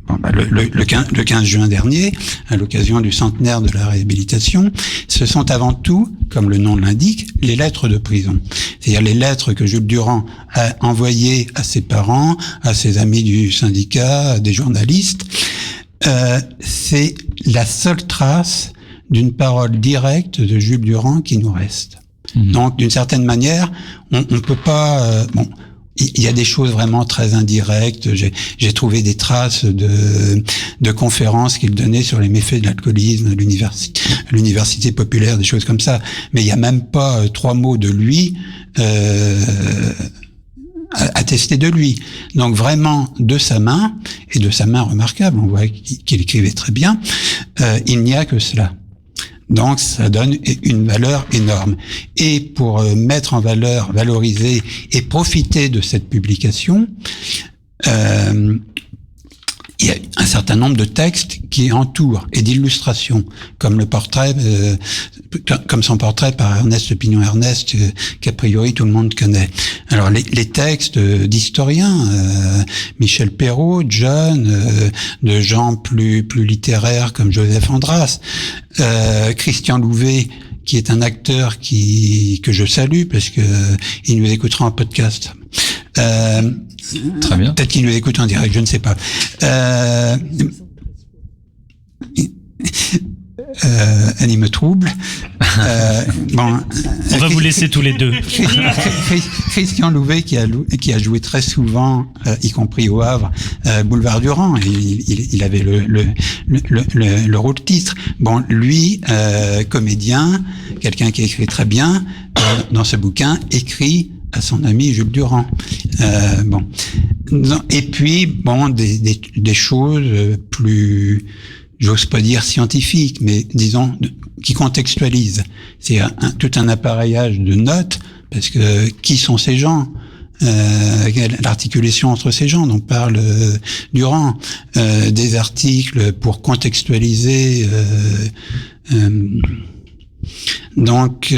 le 15 juin dernier, à l'occasion du centenaire de la réhabilitation, ce sont avant tout, comme le nom l'indique, les lettres de prison. C'est-à-dire les lettres que Jules Durand a envoyées à ses parents, à ses amis du syndicat, à des journalistes. C'est la seule trace d'une parole directe de Jules Durand qui nous reste. Donc, d'une certaine manière, on peut pas... bon, il y a des choses vraiment très indirectes. J'ai trouvé des traces de conférences qu'il donnait sur les méfaits de l'alcoolisme à l'université populaire, des choses comme ça. Mais il y a même pas 3 mots de lui attestés de lui. Donc vraiment, de sa main, et de sa main remarquable, on voit qu'il écrivait très bien, il n'y a que cela. Donc, ça donne une valeur énorme. Et pour mettre en valeur, valoriser et profiter de cette publication, il y a un certain nombre de textes qui entourent et d'illustrations, comme le portrait, comme son portrait par Ernest Pignon-Ernest, qu'a priori tout le monde connaît. Alors les textes d'historiens, Michel Perrault, John, de gens plus littéraires comme Joseph Andras, Christian Louvet, qui est un acteur que je salue parce que il nous écoutera en podcast. Très bien. Peut-être qu'il nous écoute en direct, je ne sais pas. Elle me trouble. Bon, on va vous laisser tous les deux. Christian Louvet qui a joué très souvent, y compris au Havre, Boulevard Durand. Il avait le rôle titre. Bon, lui, comédien, quelqu'un qui écrit très bien, dans ce bouquin, écrit à son ami Jules Durand. Bon. Et puis, bon, des choses plus, j'ose pas dire scientifiques, mais disons, qui contextualisent. C'est tout un appareillage de notes, parce que qui sont ces gens ? l'articulation entre ces gens dont parle Durand, des articles pour contextualiser. Donc,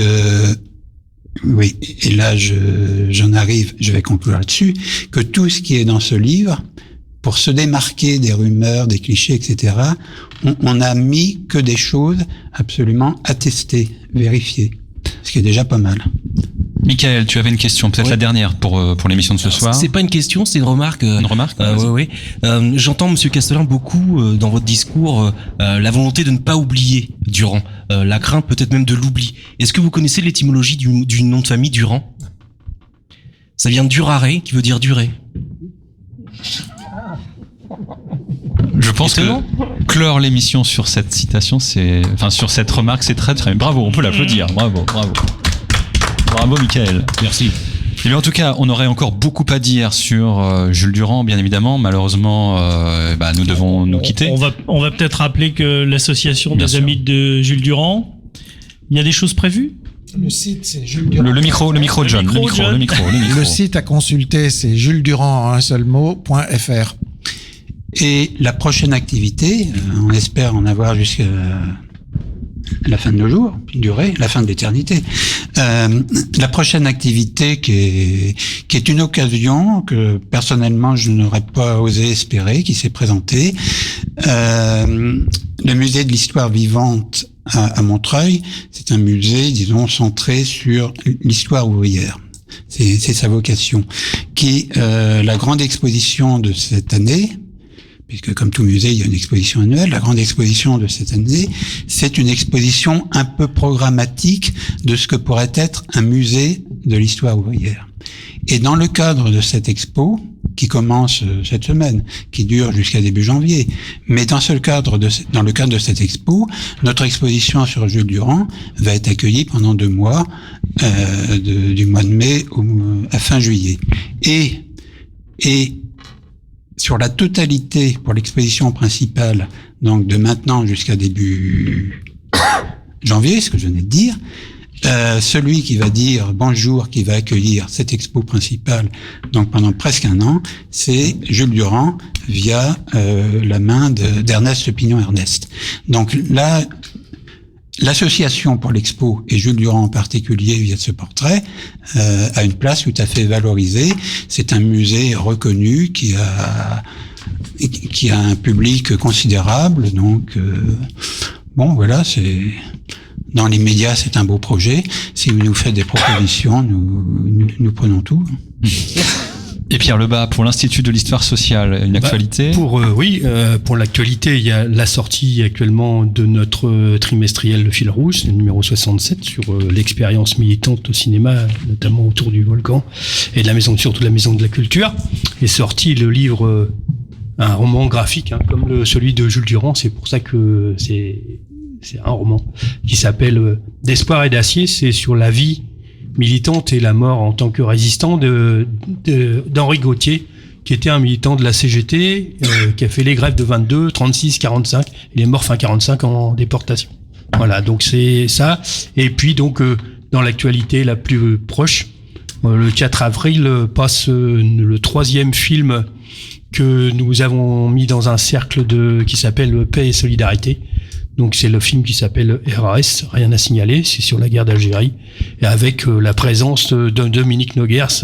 oui, et là j'en arrive, je vais conclure là-dessus, que tout ce qui est dans ce livre, pour se démarquer des rumeurs, des clichés, etc., on a mis que des choses absolument attestées, vérifiées, ce qui est déjà pas mal. Michael, tu avais une question, peut-être la dernière pour l'émission de ce soir. C'est pas une question, c'est une remarque. Une remarque. Oui. J'entends, Monsieur Castelin, beaucoup dans votre discours la volonté de ne pas oublier Durand, la crainte peut-être même de l'oubli. Est-ce que vous connaissez l'étymologie du nom de famille Durand ? Ça vient de durare, qui veut dire durer. Je pense que clore l'émission sur cette citation, sur cette remarque, c'est très très bien. Bravo, on peut l'applaudir. Bravo, Michael. Merci. Et bien, en tout cas, on aurait encore beaucoup à dire sur Jules Durand, bien évidemment. Malheureusement, nous devons nous quitter. On va peut-être rappeler que l'association Bien des sûr. amis de Jules Durand, il y a des choses prévues ? Le site, c'est Jules Durand. Le micro, John. Le micro. Le site à consulter, c'est julesdurand en un seul mot.fr. Et la prochaine activité, on espère en avoir jusqu'à la fin de nos jours, durer, la fin de l'éternité. La prochaine activité qui est une occasion que personnellement je n'aurais pas osé espérer, qui s'est présentée. Le musée de l'histoire vivante à Montreuil, c'est un musée, disons, centré sur l'histoire ouvrière. C'est sa vocation. La grande exposition de cette année, puisque comme tout musée, il y a une exposition annuelle. La grande exposition de cette année, c'est une exposition un peu programmatique de ce que pourrait être un musée de l'histoire ouvrière. Et dans le cadre de cette expo, qui commence cette semaine, qui dure jusqu'à début janvier, mais dans le cadre de cette expo, notre exposition sur Jules Durand va être accueillie pendant 2 mois, du mois de mai à fin juillet. Et sur la totalité, pour l'exposition principale, donc de maintenant jusqu'à début janvier, ce que je venais de dire, celui qui va dire bonjour, qui va accueillir cette expo principale, donc pendant presque 1 an, c'est Jules Durand via la main d'Ernest Pignon-Ernest. Donc là, l'association pour l'expo, et Jules Durand en particulier via ce portrait, a une place tout à fait valorisée. C'est un musée reconnu qui a un public considérable. Donc, voilà, dans les médias, c'est un beau projet. Si vous nous faites des propositions, nous prenons tout. Et Pierre Lebas, pour l'Institut de l'Histoire sociale, une actualité ? Pour l'actualité, il y a la sortie actuellement de notre trimestriel Le Fil Rouge, c'est le numéro 67, sur l'expérience militante au cinéma, notamment autour du volcan et de surtout la Maison de la Culture. Est sorti le livre, un roman graphique, comme celui de Jules Durand, c'est pour ça que c'est un roman qui s'appelle D'espoir et d'acier, c'est sur la vie militante et la mort en tant que résistant d'Henri Gauthier, qui était un militant de la CGT, qui a fait les grèves de 22, 36, 45. Il est mort fin 45 en déportation. Voilà, donc c'est ça. Et puis donc dans l'actualité la plus proche, le 4 avril passe le 3e film que nous avons mis dans un cercle qui s'appelle Paix et Solidarité. Donc c'est le film qui s'appelle RAS, rien à signaler, c'est sur la guerre d'Algérie, et avec la présence de Dominique Noguers,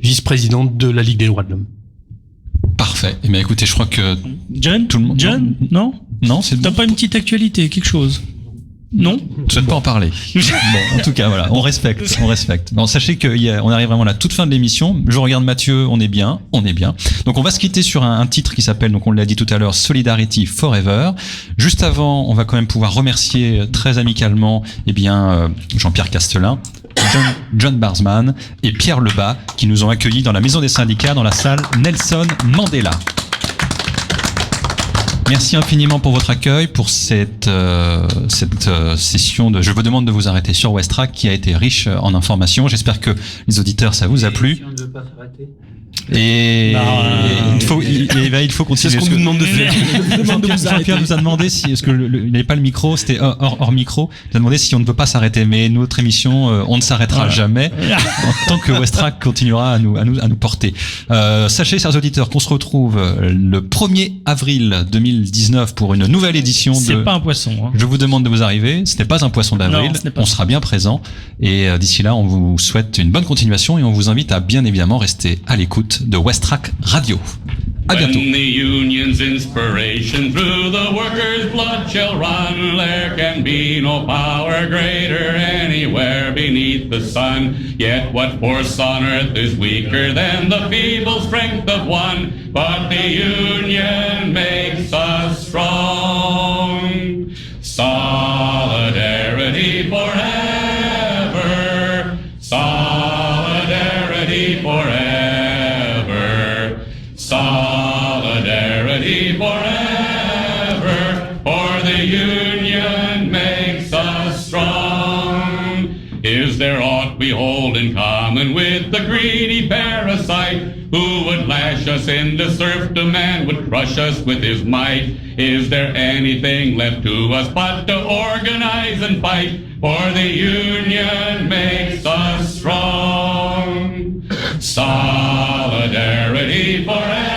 vice-présidente de la Ligue des droits de l'homme. Parfait. Eh bien, écoutez, je crois que John, non, c'est t'as pas une petite actualité, quelque chose? Non, je ne peux pas en parler. Bon, en tout cas, voilà, on respecte. Bon, sachez qu'on arrive vraiment à la toute fin de l'émission. Je regarde Mathieu, on est bien. Donc, on va se quitter sur un titre qui s'appelle, donc on l'a dit tout à l'heure, Solidarity Forever. Juste avant, on va quand même pouvoir remercier très amicalement, Jean-Pierre Castelin, John Barsman et Pierre Lebas qui nous ont accueillis dans la Maison des Syndicats, dans la salle Nelson Mandela. Merci infiniment pour votre accueil, pour cette session de Je vous demande de vous arrêter sur Westrack qui a été riche en informations. J'espère que les auditeurs, ça vous a plu. Si on ne veut pas s'arrêter. Et il faut continuer. C'est ce qu'on nous demande de faire. Jean-Pierre nous a demandé si, est-ce que il n'avait pas le micro, c'était hors micro. Il nous a demandé si on ne veut pas s'arrêter. Mais notre émission, on ne s'arrêtera jamais. En tant que Westrack continuera à nous porter. Sachez, chers auditeurs, qu'on se retrouve le 1er avril 2019 pour une nouvelle édition de. C'est pas un poisson. Hein. Je vous demande de vous arriver. Ce n'est pas un poisson d'avril. On sera bien présent. Et d'ici là, on vous souhaite une bonne continuation et on vous invite à bien évidemment rester à l'écoute de Westrack Radio. À bientôt. When the union's inspiration through the workers' blood shall run, there can be no power greater anywhere beneath the sun. Yet what force on earth is weaker than the feeble strength of one? But the union makes us strong. Solidarity forever. Solidarity forever. Solidarity forever, for the union makes us strong. Is there aught we hold in common with the greedy parasite who would lash us into serfdom and would crush us with his might? Is there anything left to us but to organize and fight? For the union makes us strong. Solidarity forever.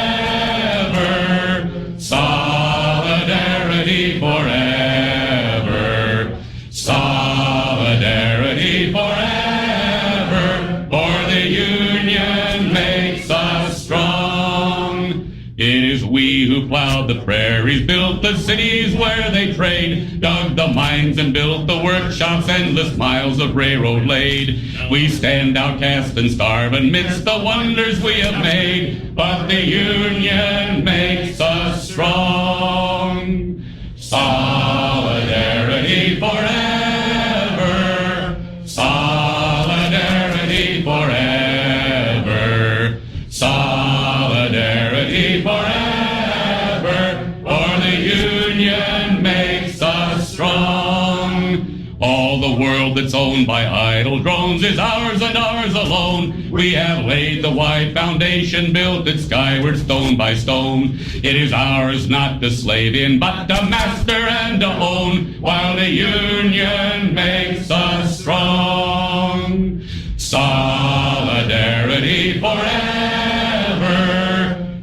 Solidarity forever. Solidarity forever. For the union makes us strong. It is we who plowed the prairies, built the cities where they trade, dug the mines and built the workshops, endless miles of railroad laid. We stand outcast and starve amidst the wonders we have made, but the union makes us strong. Solidarity forever. Solidarity forever. Solidarity forever, for the union makes us strong. All the world that's owned by idle drones is ours and ours alone. We have laid the wide foundation, built it skyward stone by stone. It is ours not to slave in, but to master and to own, while the union makes us strong. Solidarity forever.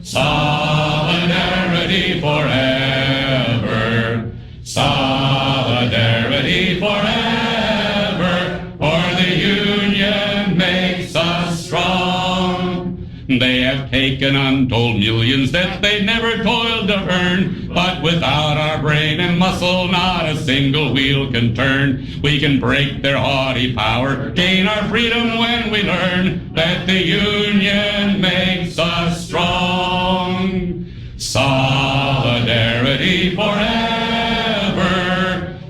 Solidarity forever. Solidarity forever. For the union makes us strong. They have taken untold millions that they never toiled to earn, but without our brain and muscle, not a single wheel can turn. We can break their haughty power, gain our freedom when we learn that the union makes us strong. Solidarity forever.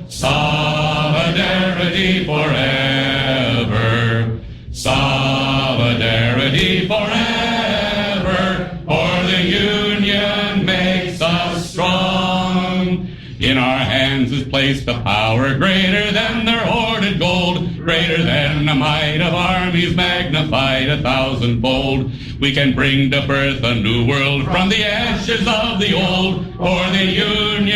Solidarity forever. Solidarity forever. For the union makes us strong. In our hands is placed a power greater than their hoarded gold, greater than the might of armies magnified 1,000-fold. We can bring to birth a new world from the ashes of the old, for the union